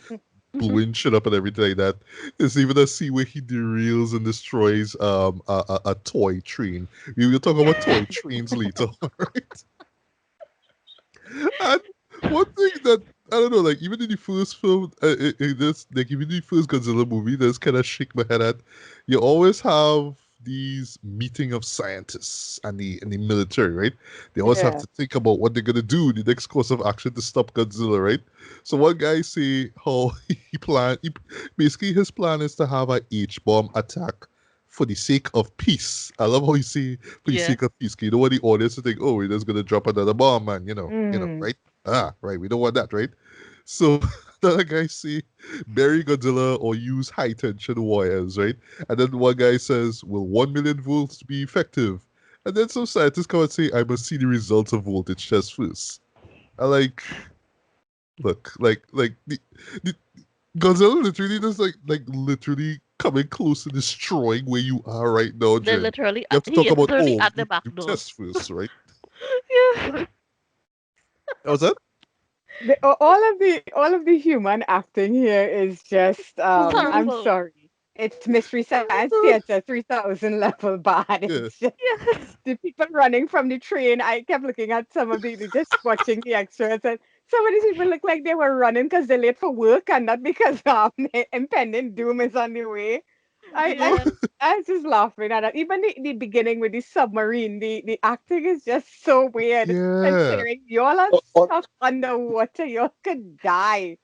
blowing shit up and everything like that. There's even a scene where he derails and destroys a toy train. We will talk about toy trains later, right? And one thing that I don't know, like even in the first film, this like even in the first Godzilla movie, that's kind of shake my head at. You always have these meeting of scientists and the military, right? They always have Yeah. to think about what they're gonna do, the next course of action to stop Godzilla, right? So one guy say how basically his plan is to have a H bomb attack for the sake of peace. I love how you say for the Yeah. sake of peace. 'Cause you don't want the audience to think, oh, we're just gonna drop another bomb, man. Mm. Right? Right. We don't want that, right? So the other guy say bury Godzilla or use high tension wires, right? And then one guy says, will 1 million volts be effective? And then some scientists come and say, I must see the results of voltage test first. I like look, like the Godzilla literally just like literally coming close to destroying where you are right now, They're Jen. literally, You have to talk he is about, literally oh, we at the need to back do door. tests first, right? Yeah. How's that? All of the human acting here is just I'm Terrible. sorry. It's Mystery Science Theater 3000 level bad. Yeah. It's just Yes. the people running from the train. I kept looking at some of just watching the extras, and some of these people look like they were running because they're late for work and not because impending doom is on the way. I, I, Yeah. I was just laughing at it. Even the beginning with the submarine, the acting is just so weird. Yeah. Considering y'all are Or, stuck underwater, y'all could die.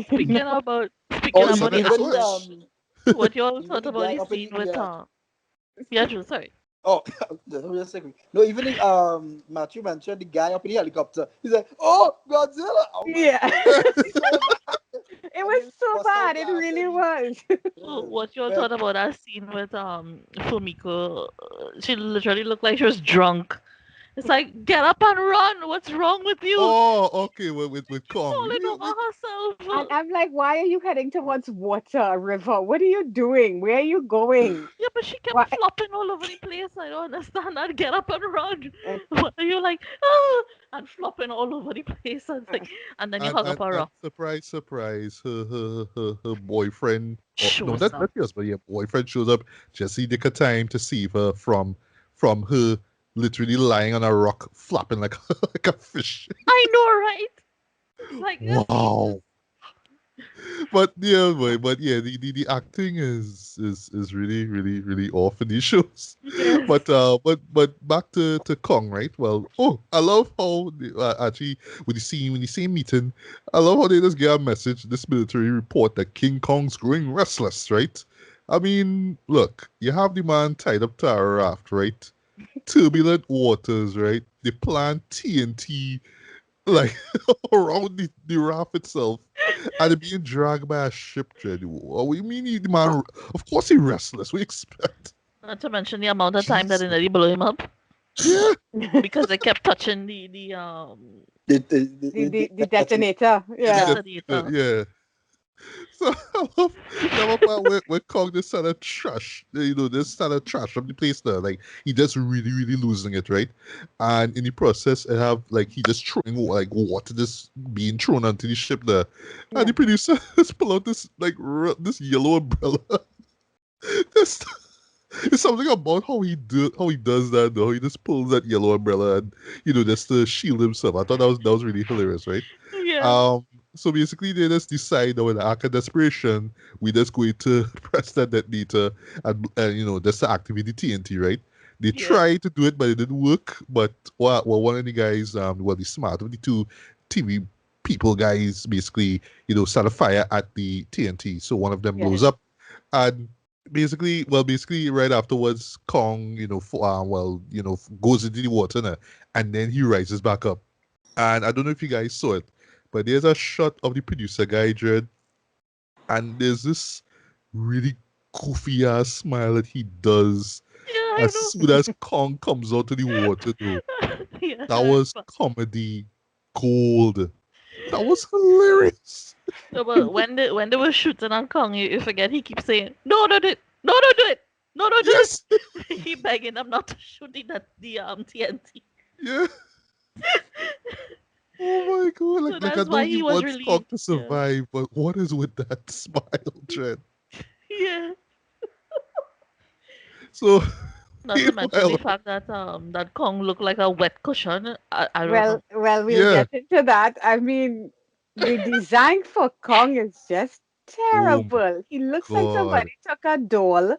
You Speaking know? about speaking or It's about an the even the acting, SOS. what you all even thought the about guy the up in scene the with yeah. yeah, Drew, sorry. Oh, just a second. No, even the, Matthew mentioned the guy up in the helicopter. He's like, "Oh, Godzilla!" Oh my Yeah. god, it was so bad. It And was then we so bust out bad. It really laughing. was. So Yeah. what you all But thought about that scene with Fumiko? She literally looked like she was drunk. It's like, get up and run. What's wrong with you? Oh, okay, with She's Kong. falling over And herself. I'm like, why are you heading towards water, a river? What are you doing? Where are you going? Yeah, but she kept Why? flopping all over the place. I don't understand that. Get up and run. uh, What are you like? Ah, and flopping all over the place. And, it's like, and then you hug up her And rock. surprise, surprise, her boyfriend, or no, Shows that's up. yours, but yeah, boyfriend shows up just the nick of time to save her from her literally lying on a rock, flapping like like a fish. I know, right? It's like, Wow. But yeah, but yeah, the acting is really really off in these shows. yes. But back to Kong, right? Well, I love how actually when the same meeting, I love how they just get a message, this military report that King Kong's growing restless, right? I mean, look, you have the man tied up to a raft, right? Turbulent waters, right? They plant TNT like around the raft itself, and it being dragged by a ship, Jenny. What we mean, the man? Of course, he restless. We expect. Not to mention the amount of time that Jesus. they nearly blew him up Yeah. because they kept touching the The detonator. Yeah. detonator. Yeah. So I love part where Kong just started trash, just started trash from the place there. Like he just really, really losing it, right? And in the process, I have like he just throwing like water just being thrown onto the ship there. And Yeah. the producer just pull out this like this yellow umbrella. This it's something about how he does that though. He just pulls that yellow umbrella and just to shield himself. I thought that was really hilarious, right? Yeah. Um, so basically, they just decide that with the act of desperation, we just going to press that detonator and just to activate the TNT, right? They Yeah. tried to do it, but it didn't work. But one of the guys, the smart of the two TV people guys, basically, start a fire at the TNT. So one of them Yeah. blows up, and basically, right afterwards, Kong, goes into the water now, and then he rises back up. And I don't know if you guys saw it, but there's a shot of the producer guy, Dread, and there's this really goofy ass smile that he does Yeah, I as know. soon as Kong comes out of the water, though. Yeah. That was comedy gold. That was hilarious. No, but when they were shooting on Kong, you forget he keeps saying, "No, don't do it! No, don't do it! No, don't do Yes. it!" He begging them not to shoot the TNT. Yeah. Oh my god. So Like I that's know why he he was wants Kong really, to yeah, survive, but what is with that smile, Dread? yeah. So Not to mention the meanwhile, fact that that Kong looked like a wet cushion. I don't know. Well, we'll yeah. get into that. I mean, the design for Kong is just Oh my terrible. He looks like god. somebody took a doll,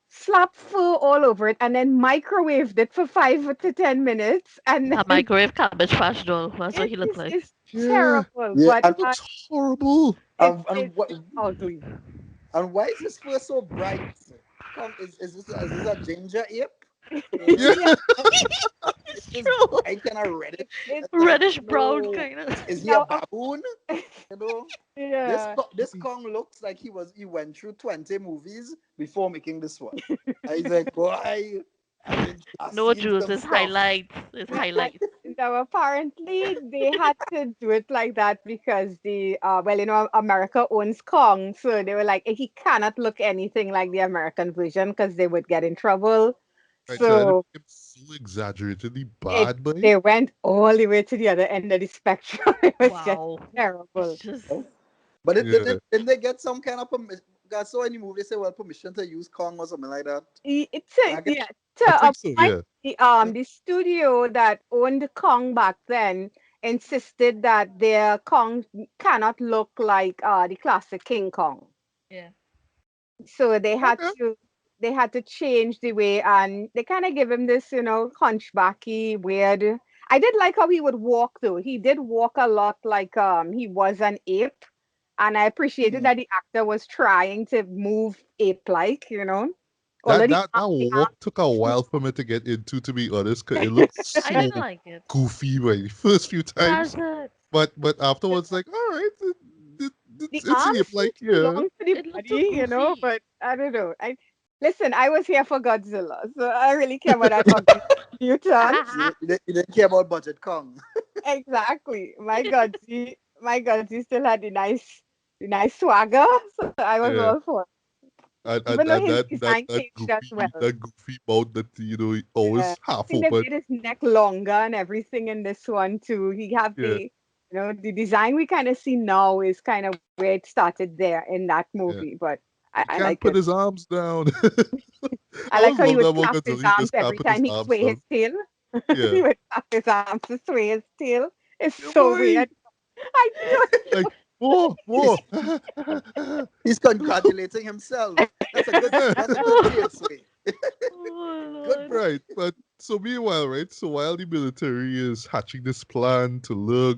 slapped fur all over it, and then microwaved it for 5 to 10 minutes, and A then microwave cabbage patch doll. That's what it he looked like. is Yeah. terrible. Yeah, But It looks horrible. it's ugly. and why is his fur so bright? Come, is this a ginger ape? Yeah. Yeah, It's Is true. bright kind of reddish? it's Like, Reddish brown kind of. is he a now. baboon? You know, Yeah. this Kong looks like he went through 20 movies before making this one. And he's like, boy, I've No, seen Jules, some it's stuff. highlights. It's highlights. Now, apparently, they had to do it like that because America owns Kong, so they were like, he cannot look anything like the American version because they would get in trouble. Right, so that So became so exaggeratedly it bad, but they went all the way to the other end of the spectrum. It was just Wow. It's terrible. just But yeah. didn't they get some kind of permission? I saw any movie they say, well, permission to use Kong or something like that. It's I a, guess, yeah, I to a think so, point. yeah. The studio that owned Kong back then insisted that their Kong cannot look like the classic King Kong. yeah. So Okay. they had to change the way, and they kind of give him this, hunchbacky weird. I did like how he would walk though. He did walk a lot like he was an ape, and I appreciated hmm. that the actor was trying to move ape like, That although that that the walk took a arms while for me to get into, to be honest, because it looked I so didn't like it. goofy by the first few That's times. it. But afterwards, like, all right, the it's arms ape seem like, too yeah. long for the It looked too body, goofy. but I don't know. I was here for Godzilla, so I really care about that ugly mutant. You didn't care about budget Kong. Exactly. My Godsy still had the nice swagger, so I was Yeah. all for it. Even And, though and his that that design that changed as goofy well. that goofy mouth that Yeah. always I half think they open. made his neck longer and everything in this one too. He have Yeah, the design we kind of see now is kind of where it started there in that yeah. movie, but He I can't like put it. his arms down. I I like always how he love that would about clap his Godzilla. He arms just can't every put his time he arms sway his down. tail. Yeah. He would clap his arms to sway his tail. It's Yeah, so boy. weird. I don't Like, more, He's, more. he's congratulating himself. That's a good Yeah. tail sway. Oh Good Lord. boy. Right, but so meanwhile, right? So while the military is hatching this plan to lure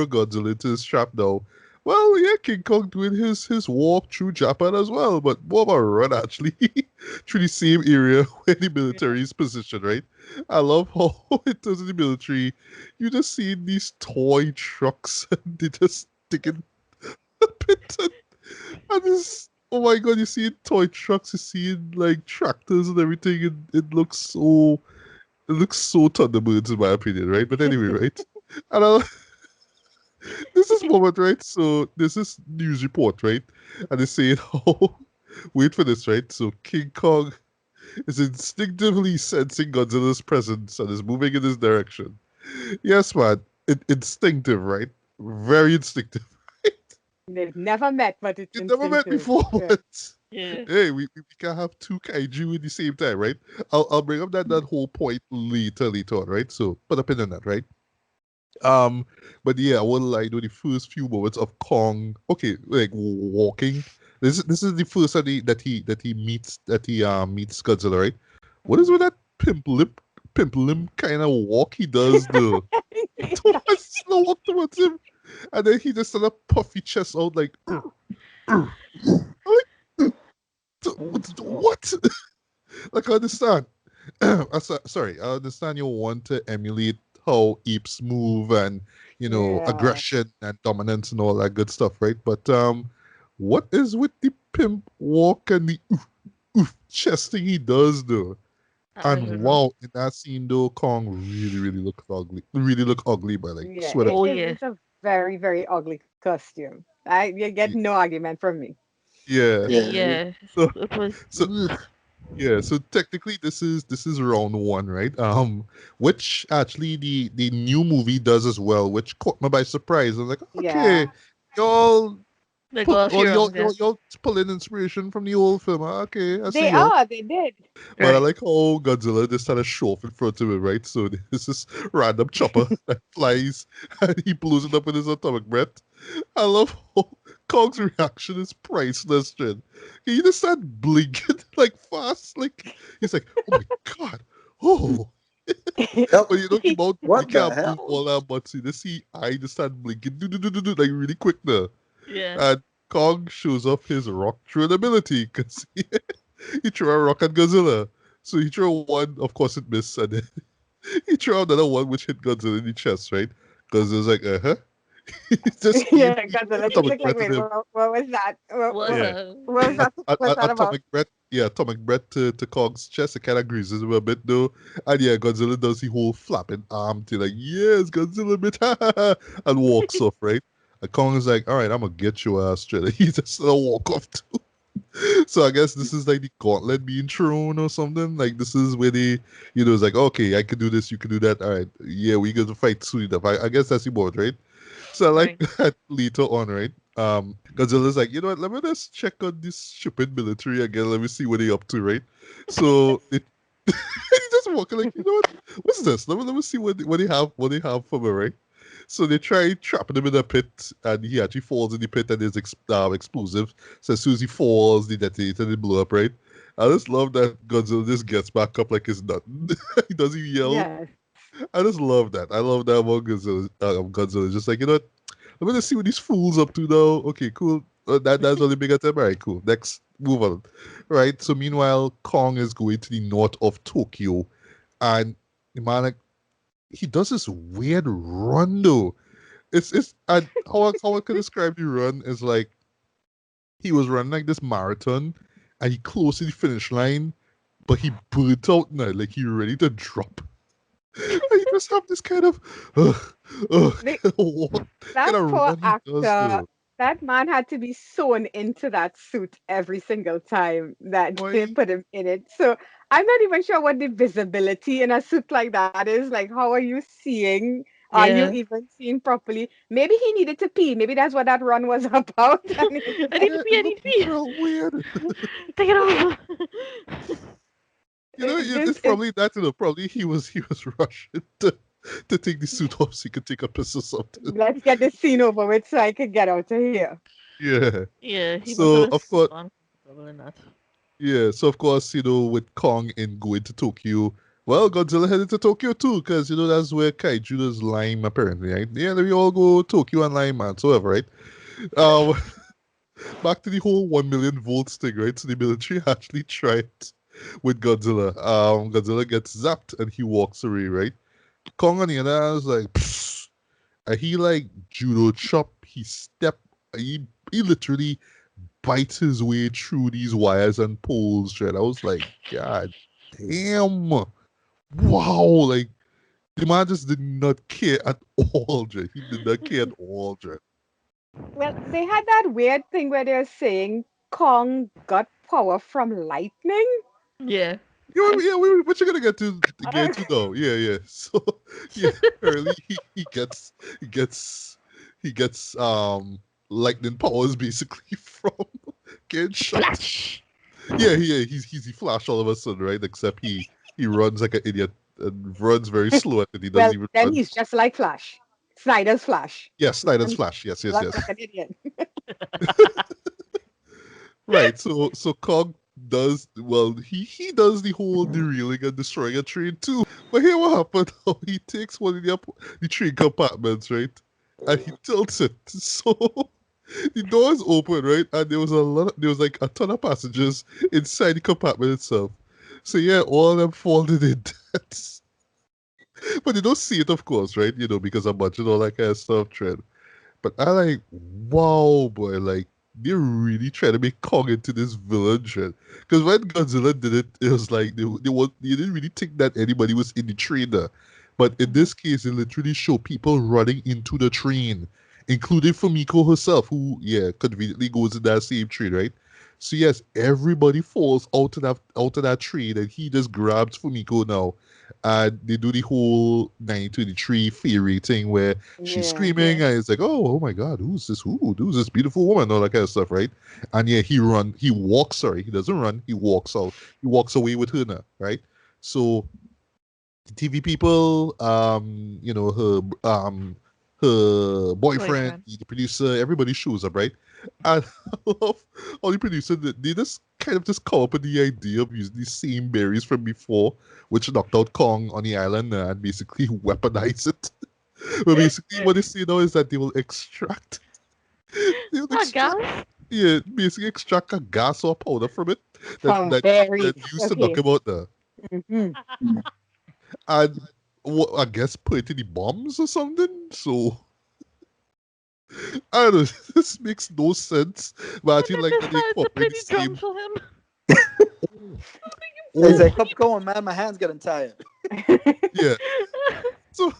Godzilla into his trap now, Well, yeah, King Kong doing his walk through Japan as well, but more of a run actually through the same area where the military is positioned, right? I love how in terms of the military, you just see these toy trucks and they just sticking a pit and this. Oh my god, you see toy trucks, you see like tractors and everything, and it looks so Thunderbirds in my opinion, right? But anyway, right? And this is moment, right? So there's this news report, right? And they say how wait for this, right? So King Kong is instinctively sensing Godzilla's presence and is moving in this direction. Yes, man. Instinctive, right? Very instinctive. They've never met, but it's You never met instinctive. before, Yeah. but Yeah. hey, we can have two kaiju at the same time, right? I'll bring up that whole point later on, right? So put a pin in that, right? Um, but yeah, I won't lie, the first few moments of Kong, okay, like walking. This is the first that he meets Godzilla, right? What is with that pimp limp kind of walk he does towards slow walk towards him, and then he just sort of puffy chest out like, "Ugh." I'm like, what? Like I understand. Sorry, I understand you want to emulate how apes move and Yeah. aggression and dominance and all that good stuff, right? But what is with the pimp walk and the chest thing he does though? I And don't know. wow, in that scene though, Kong really, really look ugly. Really look ugly, but like Yeah. swear to It, Oh it, yeah. it's a very, very ugly costume. You get y- no argument from me. yeah. Yeah. Yeah. So It was. so Ugh. Yeah, so technically this is round one, right? Which actually the new movie does as well, which caught me by surprise. I was like, okay, Yeah. y'all They got a few y'all, wrongs, yeah. y'all y'all pull in inspiration from the old film. Okay, I see They y'all. are. They did. But I Right. like how Godzilla just had a show off in front of him, right? So this is random chopper that flies and he blows it up with his atomic breath. I love how Kong's reaction is priceless, Jen. He just start blinking like fast, like he's like, "Oh my god, oh!" Yep. But the mouth you What the can't blink hell? all that much. You just see I just start blinking, do, like really quick now. Yeah. And Kong shows off his rock throwing ability because he threw a rock at Godzilla. So he threw one, of course it missed, and then he threw another one which hit Godzilla in the chest, right? Godzilla's like, he just gave Yeah, the Godzilla just atomic looked like, breath to wait, him. what was that? Was Yeah. What was that about? Atomic breath, yeah, atomic breath to Kong's chest. It kind of greases him a bit though. And yeah, Godzilla does the whole flapping arm to like, yes, Godzilla bit, and walks off, right? And Kong is like, all right, I'm gonna get your ass straight. He just walk off too. So I guess this is like the gauntlet being thrown or something. Like this is where they, it's like, okay, I can do this, you can do that. All right, yeah, we got to fight soon enough. I guess that's the board, right? So I like Right. that later on, right? Godzilla's like, you know what? Let me just check on this stupid military again. Let me see what they up to, right? So it, he's just walking like, you know what? What's this? Let me see what they have for me, right? So they try trapping him in a pit, and he actually falls in the pit, and there's explosive. So as soon as he falls, they detonate and they blow up, right? I just love that Godzilla just gets back up like it's nothing. He doesn't yell. Yes. I just love that. I love that about Godzilla. Godzilla. Just like, you know what? I'm gonna see what these fools up to now. Okay, cool. That's only big attempt. All right, cool. Next, move on. Right. So meanwhile, Kong is going to the north of Tokyo, and the man like he does this weird run though. It's and how I could describe the run is like he was running like this marathon, and he close to the finish line, but he burnt out now, like he ready to drop. And he just have this kind of They, walk, kind that of poor run he does actor, though. that man had to be sewn into that suit every single time that they Why? put him in it. So I'm not even sure what the visibility in a suit like that is. Like, how are you seeing? Are you Yeah. even seeing properly? Maybe he needed to pee. Maybe that's what that run was about. And he was I need like, to Yeah, pee. it I need looked to pee. real weird. Take it off. It's It, probably that. Probably he was rushing to take the suit off so he could take a piss or something. let's get this scene over with so I could get out of here. Yeah. Yeah, he must have So been of so course, uncomfortable in that. yeah. So of course, with Kong and going to Tokyo. Well, Godzilla headed to Tokyo too, because that's where kaiju does lime apparently, right? Yeah, we all go Tokyo and lime, man. So whatever, right? Um, back to the whole 1 million volts thing, right? So the military actually tried with Godzilla. Godzilla gets zapped and he walks away, right? Kong on the other hand is like, pfft, and he like judo chop. He literally bites his way through these wires and poles, right? I was like, God damn, wow, like the man just did not care at all, Dre. He did not care at all, Dre. Well, they had that weird thing where they're saying Kong got power from lightning. Yeah. You know, And yeah, what you gonna get to though? Yeah, yeah. So yeah, early he gets he gets lightning powers basically from getting shot. Flash. He flash all of a sudden, right? Except he runs like an idiot and runs very slow and he doesn't well, even then run. he's just like Flash, Snyder's Flash. Yes, Snyder's And flash. Yes, yes, runs yes. like an idiot. Right. So Cog does well. He does the whole derailing and destroying a train too. But here what happened? He takes one of the train compartments, right, and he tilts it. So the door is open, right, and there was like a ton of passengers inside the compartment itself. So yeah, all of them folded in deaths. But they don't see it, of course, right? You know, because I'm watching all that kind of stuff, trend. But I like, wow, boy, like they're really trying to make Kong into this villain shit. Because when Godzilla did it, it was like they didn't really think that anybody was in the train there. But in this case, it literally showed people running into the train, including Fumiko herself, who conveniently goes in that same train, right? So yes, everybody falls out of that train, and he just grabs Fumiko now, and they do the whole 923 theory thing where she's Yeah. screaming and it's like, oh my God, who's this beautiful woman, all that kind of stuff, right? And yeah, he walks, sorry, he doesn't run, he walks out, he walks away with her now, right? So the TV people, her boyfriend, Boyfriend. the producer, everybody shows up, right? And I love all the producers that they just kind of just come up with the idea of using the same berries from before, which knocked out Kong on the island and basically weaponize it. But basically what they say now is that they will A extract gas? yeah, basically extract a gas or powder from it From that berries. used to knock Okay. him out there. Hmm. And I guess put it in the bombs or something. So I don't know. This makes no sense. But I And feel then like they that they started to incorporate play the the drums same. for him. He's Oh, like, "Come, come on, man, my hands getting tired." yeah. So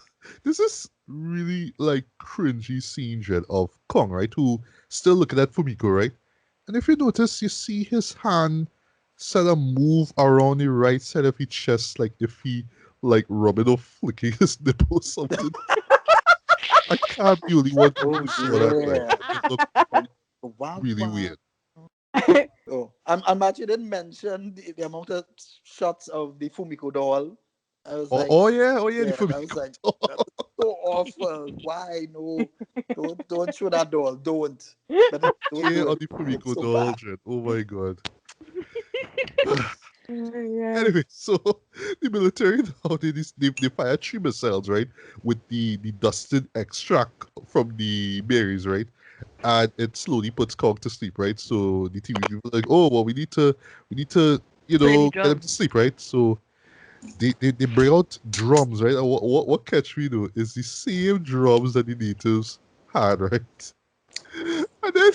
this is really like cringy scene Jed, of Kong, right? Who still looking at Fumiko, right? And if you notice, you see his hand sort of move around the right side of his chest, like if he like rubbing or flicking his nipple or something. I can't be the only one Oh who saw that, right? yeah. It looked Wow, really wow. weird. Oh, I'm actually didn't mention the amount of shots of the Fumiko doll. I was like, Oh yeah, the yeah, I was Fumiko like, doll. that is so awful. Why no? Don't show that doll. Don't. But don't Yeah, do on it. the It's Fumiko so doll, bad. Jed. Oh my god. Yeah. Anyway, so the military now they fire three missiles, right? With the dusted extract from the berries, right? And it slowly puts Kong to sleep, right? So the TV people are like, oh well, we need to, Play the get him to drums. sleep, right? So they bring out drums, right? And what catch me though is the same drums that the natives had, right? And then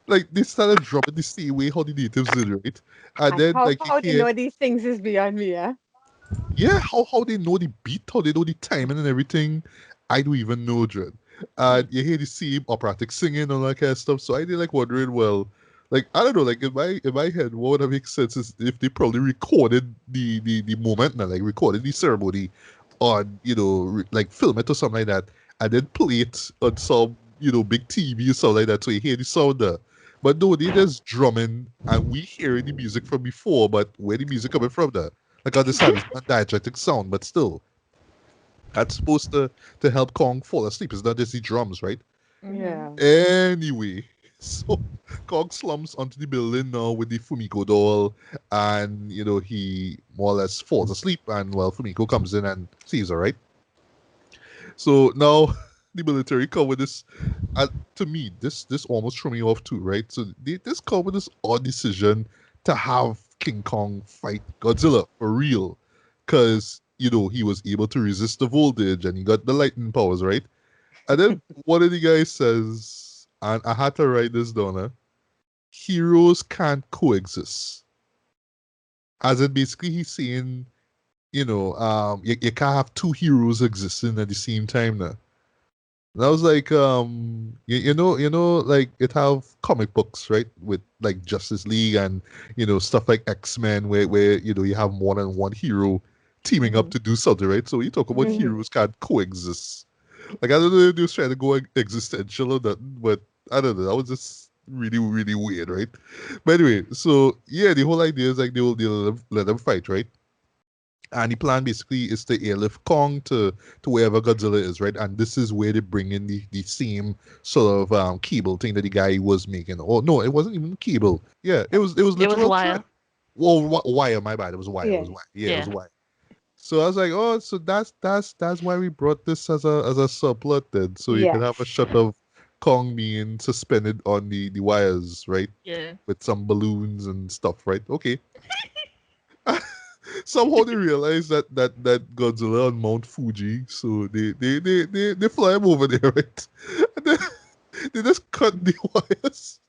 like they started drumming the same way how the natives did, right? And And then like you how they hear know these things is beyond me, yeah? yeah, how they know the beat, how they know the timing and everything, I don't even know, Dread. And you hear the same operatic singing and all that kind of stuff. So I did like wondering, well, like I don't know, like in my head, what would have make sense is if they probably recorded the moment and like recorded the ceremony on, like film it or something like that, and then play it on some, big TV or something like that, so you hear the sound there. But no, they just drumming and we hearing the music from before, but where the music coming from there? Like I understand it's not diegetic sound, but still, that's supposed to help Kong fall asleep. It's not just the drums, right? Hmm. Yeah. Anyway, so Kong slumps onto the building now with the Fumiko doll, and he more or less falls asleep. And well, Fumiko comes in and sees her, right? So now the military come with this. To me, this almost threw me off too, right? So this come with this odd decision to have King Kong fight Godzilla for real, because he was able to resist the voltage and he got the lightning powers, right? And then one of the guys says, and I had to write this down, heroes can't coexist. As in basically he's saying, you can't have two heroes existing at the same time now. And I was like, like it have comic books, right? With like Justice League and stuff like X-Men, where you have more than one hero teaming up Mhm. to do something, right? So you talk about Mhm. heroes can't coexist. Like I don't know if they was trying to go existential or nothing, but I don't know. That was just really, really weird, right? But anyway, so yeah, the whole idea is like they'll let them fight, right? And the plan basically is to airlift Kong to wherever Godzilla is, right? And this is where they bring in the same sort of cable thing that the guy was making. Oh no, it wasn't even cable. Yeah, it was It was literal thread. wire. Well, wire. My bad. It was wire. It Yeah. was wire. Yeah, it was Yeah. wire. So I was like, oh, so that's why we brought this as a subplot then, so you can have a Yes. shot of Kong being suspended on the wires, right? Yeah. With some balloons and stuff, right? Okay. Somehow they realize that Godzilla on Mount Fuji, so they fly him over there, right? And then they just cut the wires.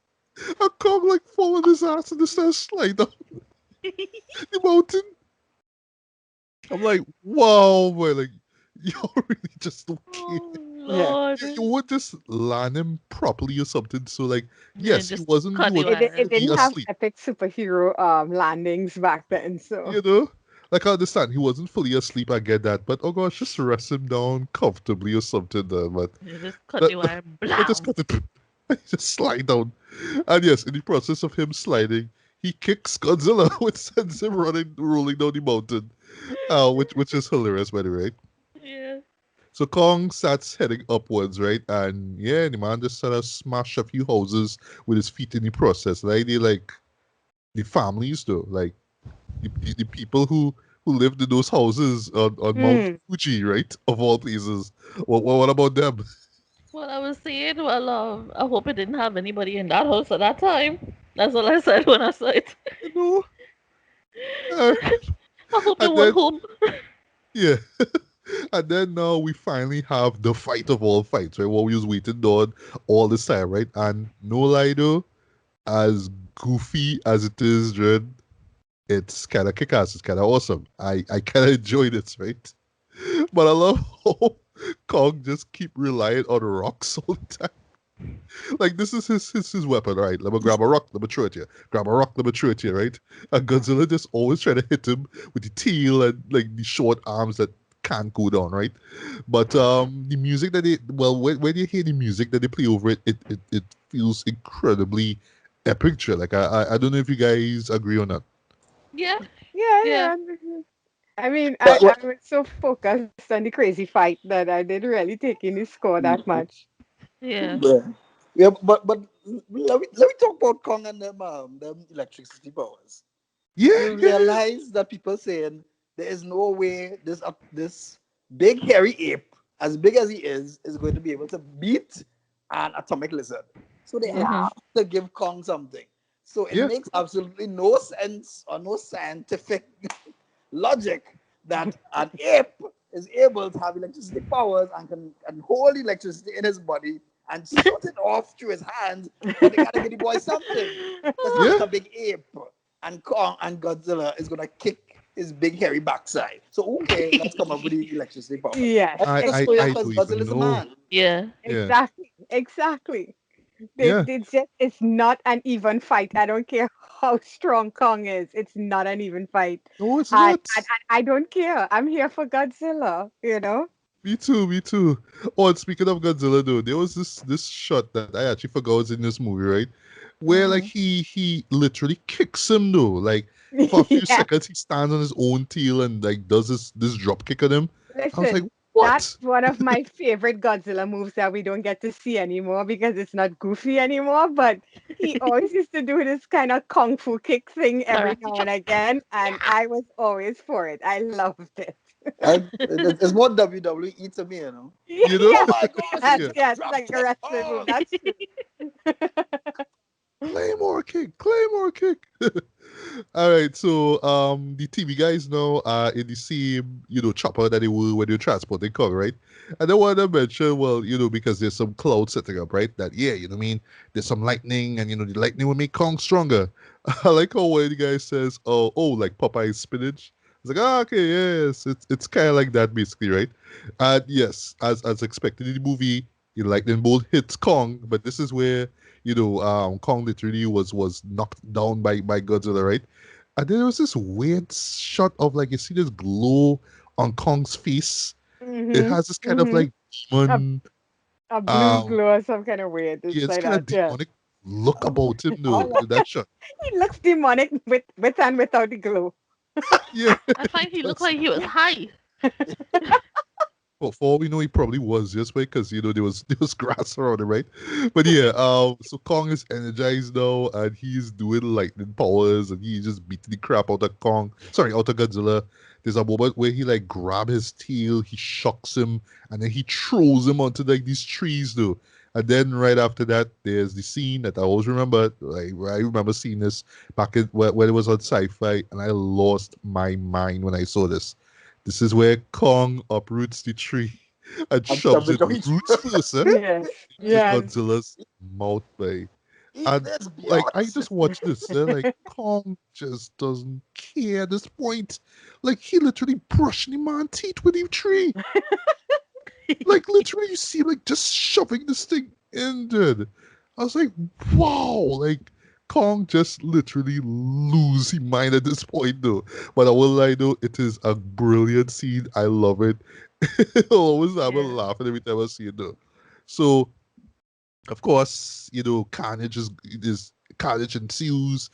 And Kong like fall on his ass and just starts slide down the mountain. I'm like, wow, boy, like you really just don't care. Oh Yeah. You Lord. would just land him properly or something. So like, Yeah, yes, he just wasn't he cut the wasn't It wires. fully didn't have asleep. epic superhero landings back then, so You know? Like I understand he wasn't fully asleep, I get that. But oh gosh, just rest him down comfortably or something there. But You just cut that, the wire. I just Blow. got to just slide down. And yes, in the process of him sliding, he kicks Godzilla, which sends him rolling down the mountain. Which is hilarious by the way. Yeah. So Kong starts heading upwards, right? And yeah, the man just sort of smash a few houses with his feet in the process. Like they like the families though, like the people who lived in those houses on Mount mm, Fuji, right? Of all places. What about them? Well, I was saying, well, I hope it didn't have anybody in that house at that time. That's all I said when I saw it. You know? Uh, I hope they and weren't then home. yeah. And then now we finally have the fight of all fights, right? What we was waiting on all this time, right? And no lie though, as goofy as it is, Dread, it's kind of kick-ass. It's kind of awesome. I kind of enjoyed it, right? But I love how Kong just keep relying on rocks all the time. Like this is his weapon, right? Let me grab a rock, let me throw it here. Grab a rock, let me throw it here, right? And Godzilla just always trying to hit him with the tail and like the short arms that can't go down, right? But the music that when you hear the music that they play over it feels incredibly epic. Like I don't know if you guys agree on that. Yeah, yeah, yeah, yeah. I mean, Well, I was so focused on the crazy fight that I didn't really take in the score that well, much. yeah. yeah, yeah, but let me talk about Kong and them electricity powers. Yeah, You yeah, realize that people saying there is no way this big hairy ape, as big as he is going to be able to beat an atomic lizard. So they Yeah. Mhm. have to give Kong something. So it yeah, makes absolutely no sense or no scientific logic that an ape is able to have electricity powers and can hold electricity in his body and shoot it off through his hands, but they gotta give the boy something because he's yeah. just a big ape. And Kong and Godzilla is gonna kick his big hairy backside. So okay, let's come up with the electricity powers. Yes, Let's just show you I because don't even Godzilla is a know. man. Yeah. Yeah, exactly, exactly. yeah. It's not an even fight. I don't care how strong Kong is. It's not an even fight. No, it's not. And I don't care. I'm here for Godzilla, you know? Me too, me too. Oh, and speaking of Godzilla, though, there was this shot that I actually forgot was in this movie, right? Where like Hmm. he literally kicks him though. Like for a few Yeah. seconds, he stands on his own tail and like does this drop kick on him. I was like, Listen, What? That's one of my favorite Godzilla moves that we don't get to see anymore because it's not goofy anymore. But he always used to do this kind of kung fu kick thing every Karate now chop. and again, and I was always for it. I loved it. It's more WWE to me, you know. You know? Oh Yes, my gosh, yes, he Yeah. yes. dropped Like a it. wrestling move. Oh. That's true. Claymore kick, Claymore kick. All right, so the TV guys now are in the same, chopper that they were when they were transporting Kong, right? And I want to mention, well, because there's some cloud setting up, right? That yeah, you know what I mean? There's some lightning, and the lightning will make Kong stronger. I like how one of the guy says, oh, like Popeye's spinach. It's like, okay, yes, it's kind of like that basically, right? And yes, as expected in the movie, the lightning bolt hits Kong, but this is where Kong literally was knocked down by Godzilla, right? And then there was this weird shot of like you see this glow on Kong's face. It Mhm. has this kind of Mhm. like A demon, a blue um, glow or some kind of weird. yeah, It's this like kind of that. Yeah. demonic look about him, Oh though. yeah. That shot, He looks demonic with and without the glow. yeah, I find it he looked does. like he was high. Well, for all we know, he probably was just because there was grass around him, right? But yeah, so Kong is energized now, and he's doing lightning powers, and he's just beating the crap out of Kong. Sorry, out of Godzilla. There's a moment where he like grab his tail, he shocks him, and then he throws him onto like these trees, though. And then right after that, there's the scene that I always remember. Like I remember seeing this back when it was on Sci-Fi, and I lost my mind when I saw this. This is where Kong uproots the tree and I'm shoves jumping it down. roots first, Yes. to Yes. Godzilla's mouth, bay. Eat And this, like I biatch. just watched this, like Kong just doesn't care at this point. Like he literally brushed the man's teeth with the tree. Like literally, you see him like just shoving this thing in, dude. I was like, wow, like Kong just literally lose his mind at this point, though. But I will lie, though, it is a brilliant scene. I love it. I always have a Yeah. laugh every time I see it, though. So of course, carnage ensues.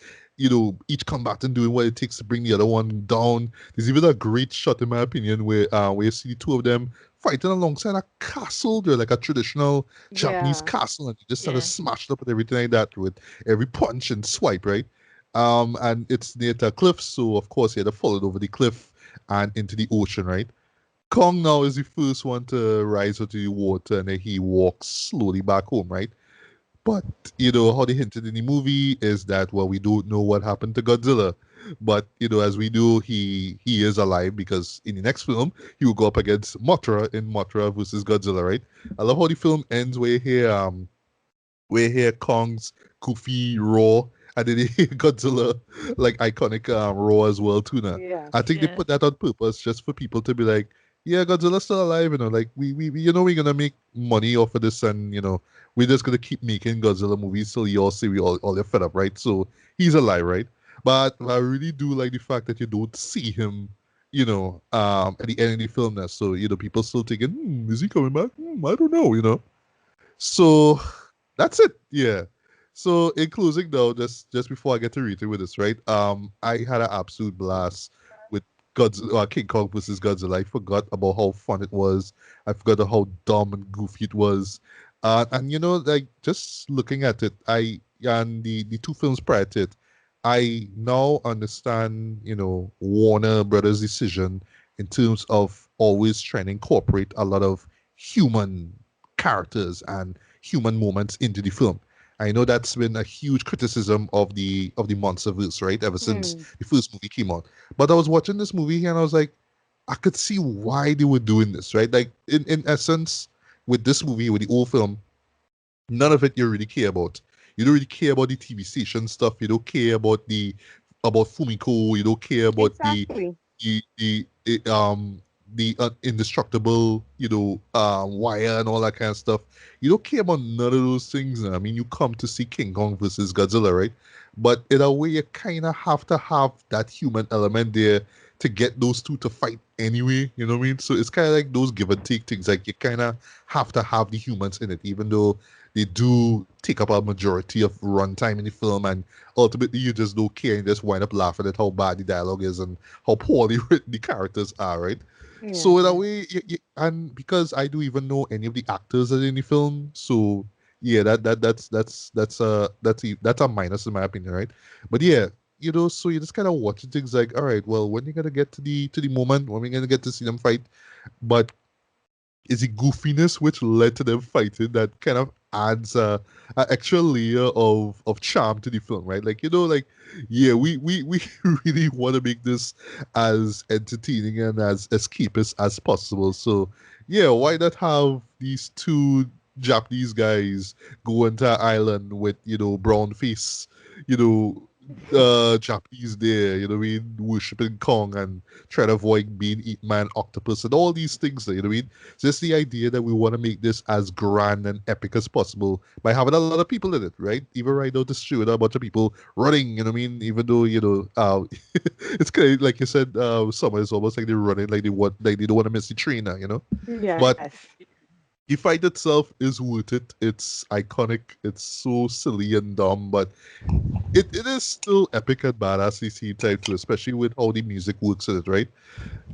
Each combatant doing what it takes to bring the other one down. There's even a great shot, in my opinion, where you see the two of them fighting alongside a castle. They're like a traditional Japanese Yeah. castle, and they just kind of Yeah. smashed up and everything like that with every punch and swipe, right? And it's near a cliff, so of course he had to follow it over the cliff and into the ocean, right? Kong now is the first one to rise out of the water, and then he walks slowly back home, right? But how they hinted in the movie is that, well, we don't know what happened to Godzilla. But as we know, he is alive because in the next film he will go up against Mothra in Mothra versus Godzilla, right? I love how the film ends where you hear Kong's goofy roar, and then you hear Godzilla like iconic roar as well too. Now, Yeah. I think they Yeah. put that on purpose just for people to be like, yeah, Godzilla's still alive. Like we're gonna make money off of this, and we're just gonna keep making Godzilla movies till you all say we all are fed up, right? So he's alive, right? But I really do like the fact that you don't see him. At the end of the film now. So, people still thinking, is he coming back? I don't know. So that's it. Yeah. So in closing though, just before I get to read it with this, right? I had an absolute blast with Godzilla, King Kong versus Godzilla. I forgot about how fun it was. I forgot how dumb and goofy it was. And like just looking at it, I and the two films prior to it, I now understand, Warner Brothers' decision in terms of always trying to incorporate a lot of human characters and human moments into the film. I know that's been a huge criticism of the MonsterVerse, right? Ever since Hmm. the first movie came out. But I was watching this movie and I was like, I could see why they were doing this, right? Like in essence, with this movie, with the old film, none of it you really care about. You don't really care about the TV station stuff. You don't care about Fumiko. You don't care about Exactly. the indestructible wire and all that kind of stuff. You don't care about none of those things. I mean, you come to see King Kong versus Godzilla, right? But in a way, you kind of have to have that human element there to get those two to fight anyway. You know what I mean? So it's kind of like those give and take things. Like you kind of have to have the humans in it, even though they do take up a majority of runtime in the film, and ultimately you just don't care and just wind up laughing at how bad the dialogue is and how poorly written the characters are, right? So in a Yeah. way, and because I do even know any of the actors that are in the film, so yeah, that's a minus in my opinion, right? But yeah, so you're just kind of watching things like, all right, well, when you gonna get to the moment when we're gonna get to see them fight, but is the goofiness which led to them fighting that kind of adds a extra layer of charm to the film, right? Like like yeah, we really want to make this as entertaining and as escapist as possible. So yeah, why not have these two Japanese guys go into an island with brown face, you know. Japanese there, what I mean, worshipping Kong and trying to avoid being eaten by an octopus and all these things, what I mean? Just the idea that we want to make this as grand and epic as possible by having a lot of people in it, right? Even right now, this show, a bunch of people running, what I mean? Even though, it's kind of like you said, Summer is almost like they're running, like they don't want to miss the trainer. But Yes. the fight itself is worth it. It's iconic. It's so silly and dumb, but it is still epic and badass at the same time too, especially with how the music works in it, right?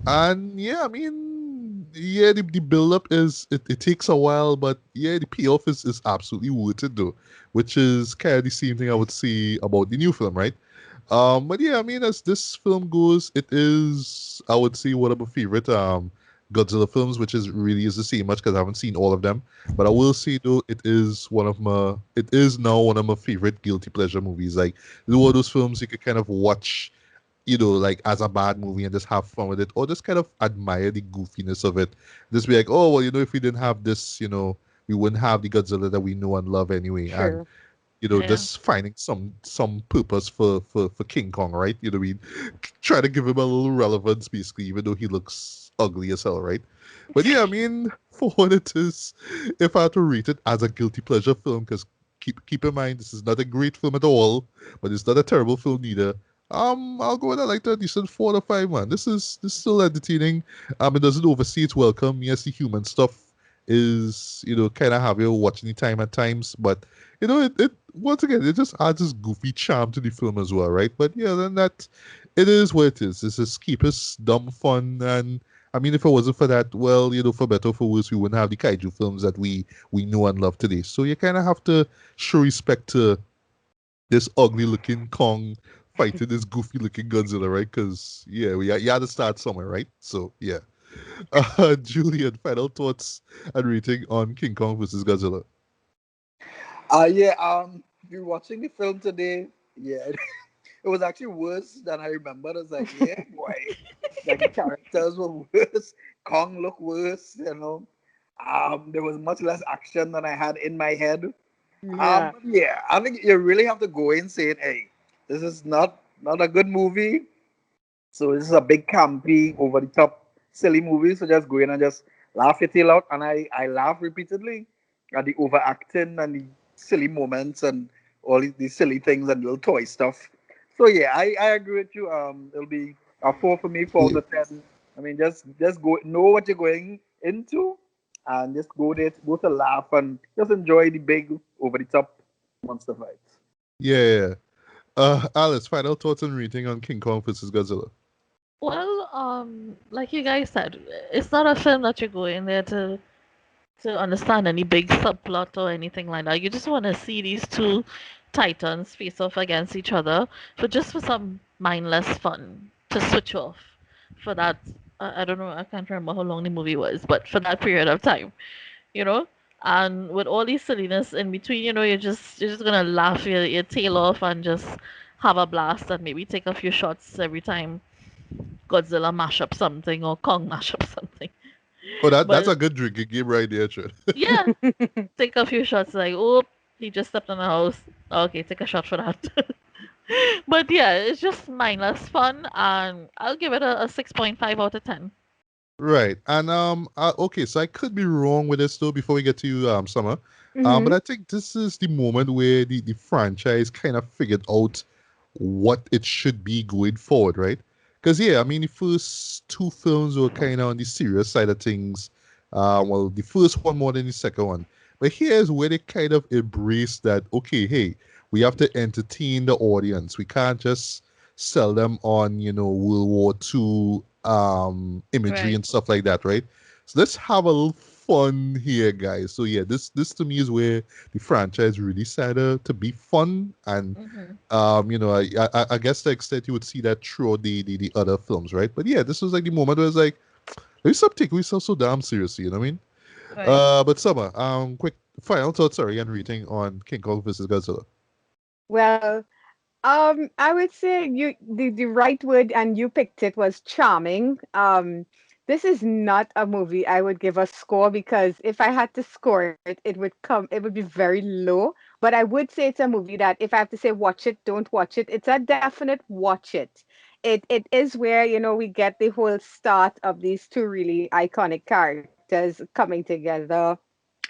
And yeah, I mean, yeah, the build up it takes a while, but yeah, the payoff is absolutely worth it though, which is kind of the same thing I would say about the new film, right? But yeah, I mean, as this film goes, it is I would say one of my favorite Godzilla films, which is really is the same much because I haven't seen all of them. But I will say though, it is now one of my favorite guilty pleasure movies. Like it's one of those films you could kind of watch like as a bad movie and just have fun with it, or just kind of admire the goofiness of it. Just be like, oh well, if we didn't have this, we wouldn't have the Godzilla that we know and love anyway. And True. Yeah. just finding some purpose for King Kong, right? You know what I mean? Try to give him a little relevance, basically, even though he looks ugly as hell, right? But yeah, I mean, for what it is, if I had to rate it as a guilty pleasure film, because keep in mind this is not a great film at all, but it's not a terrible film neither. I'll go with like a decent 4 to 5, man. This is still entertaining. It doesn't overstay its welcome. Yes, the human stuff is kind of have you watching the time at times, but it once again it just adds this goofy charm to the film as well, right? But yeah, then that it is what it is. It's escapist, dumb fun, and I mean, if it wasn't for that, well, for better or for worse, we wouldn't have the kaiju films that we know and love today. So you kind of have to show respect to this ugly looking Kong fighting this goofy looking Godzilla, right? Because yeah, you had to start somewhere, right? So yeah. Julian, final thoughts and rating on King Kong versus Godzilla. Yeah, you're watching the film today. Yeah, it was actually worse than I remembered. I was like, yeah, boy, like the characters were worse. Kong looked worse. There was much less action than I had in my head. Yeah. Yeah, I think you really have to go in saying, hey, this is not a good movie. So this is a big campy, over the top, silly movie. So just go in and just laugh your tail out. And I laugh repeatedly at the overacting and the silly moments and all these silly things and little toy stuff. So yeah, I agree with you. It'll be a 4 for me, 4 to 10. I mean, just go know what you're going into, and just go there, go to laugh and just enjoy the big over the top monster fights. Yeah, yeah, yeah. Alice, final thoughts and rating on King Kong versus Godzilla. Well, like you guys said, it's not a film that you go in there to understand any big subplot or anything like that. You just want to see these two titans face off against each other for some mindless fun to switch off for that. I don't know. I can't remember how long the movie was, but for that period of time, you know. And with all these silliness in between, you're just gonna laugh your tail off and just have a blast and maybe take a few shots every time Godzilla mash up something or Kong mash up something. Oh, that's But a good drinking game right there, Chad. yeah, take a few shots like, oh, he just stepped on the house. Okay, take a shot for that. But yeah, it's just mindless fun, and I'll give it a 6.5 out of 10. Right. And okay, so I could be wrong with this though before we get to you, Summer. But Mm-hmm. I think this is the moment where the franchise kind of figured out what it should be going forward, right? Because yeah, I mean the first two films were kind of on the serious side of things. Well, the first one more than the second one. But here's where they kind of embrace that, okay, hey, we have to entertain the audience. We can't just sell them on, World War II imagery Right. and stuff like that, right? So let's have a little fun here, guys. So yeah, this to me is where the franchise really started to be fun, and Mhm. I guess the extent you would see that through the other films, right? But yeah, this was like the moment where it's like, let's stop taking ourselves so damn seriously, you know what I mean? Right. But Summer, quick final thoughts, sorry, and rating on King Kong versus Godzilla. Well, I would say the right word and you picked it was charming. This is not a movie I would give a score because if I had to score it would be very low. But I would say it's a movie that if I have to say watch it, don't watch it, it's a definite watch it. It is where, we get the whole start of these two really iconic characters coming together,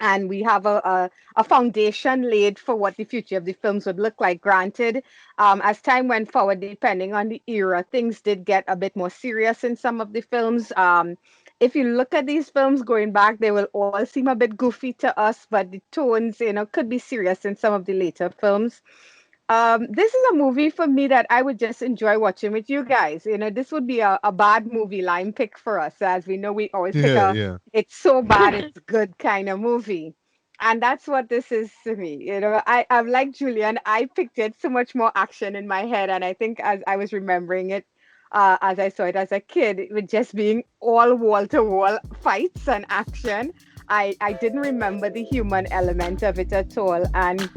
and we have a foundation laid for what the future of the films would look like. Granted, as time went forward, depending on the era, things did get a bit more serious in some of the films. If you look at these films going back, they will all seem a bit goofy to us, but the tones, could be serious in some of the later films. This is a movie for me that I would just enjoy watching with you guys. This would be a bad movie line pick for us. As we know, we always pick Yeah, a yeah. it's so bad, it's good kind of movie. And that's what this is to me. I'm like Julian, I picked it so much more action in my head. And I think as I was remembering it, as I saw it as a kid, it was just being all wall to wall fights and action. I didn't remember the human element of it at all. And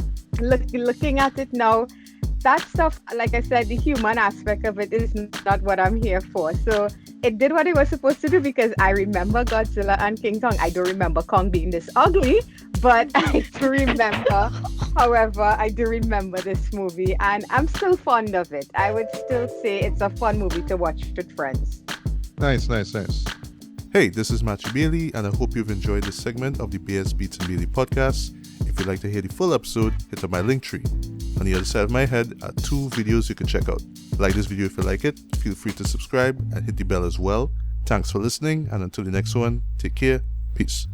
looking at it now, that stuff, like I said, the human aspect of it is not what I'm here for. So it did what it was supposed to do because I remember Godzilla and King Kong. I don't remember Kong being this ugly, but I do remember, however, I do remember this movie and I'm still fond of it. I would still say it's a fun movie to watch with friends. Nice, nice, nice. Hey, this is Matthew Bailey, and I hope you've enjoyed this segment of the BS Beats and Bailey podcast. If you'd like to hear the full episode, hit up my link tree. On the other side of my head are 2 videos you can check out. Like this video if you like it, feel free to subscribe and hit the bell as well. Thanks for listening, and until the next one, take care, peace.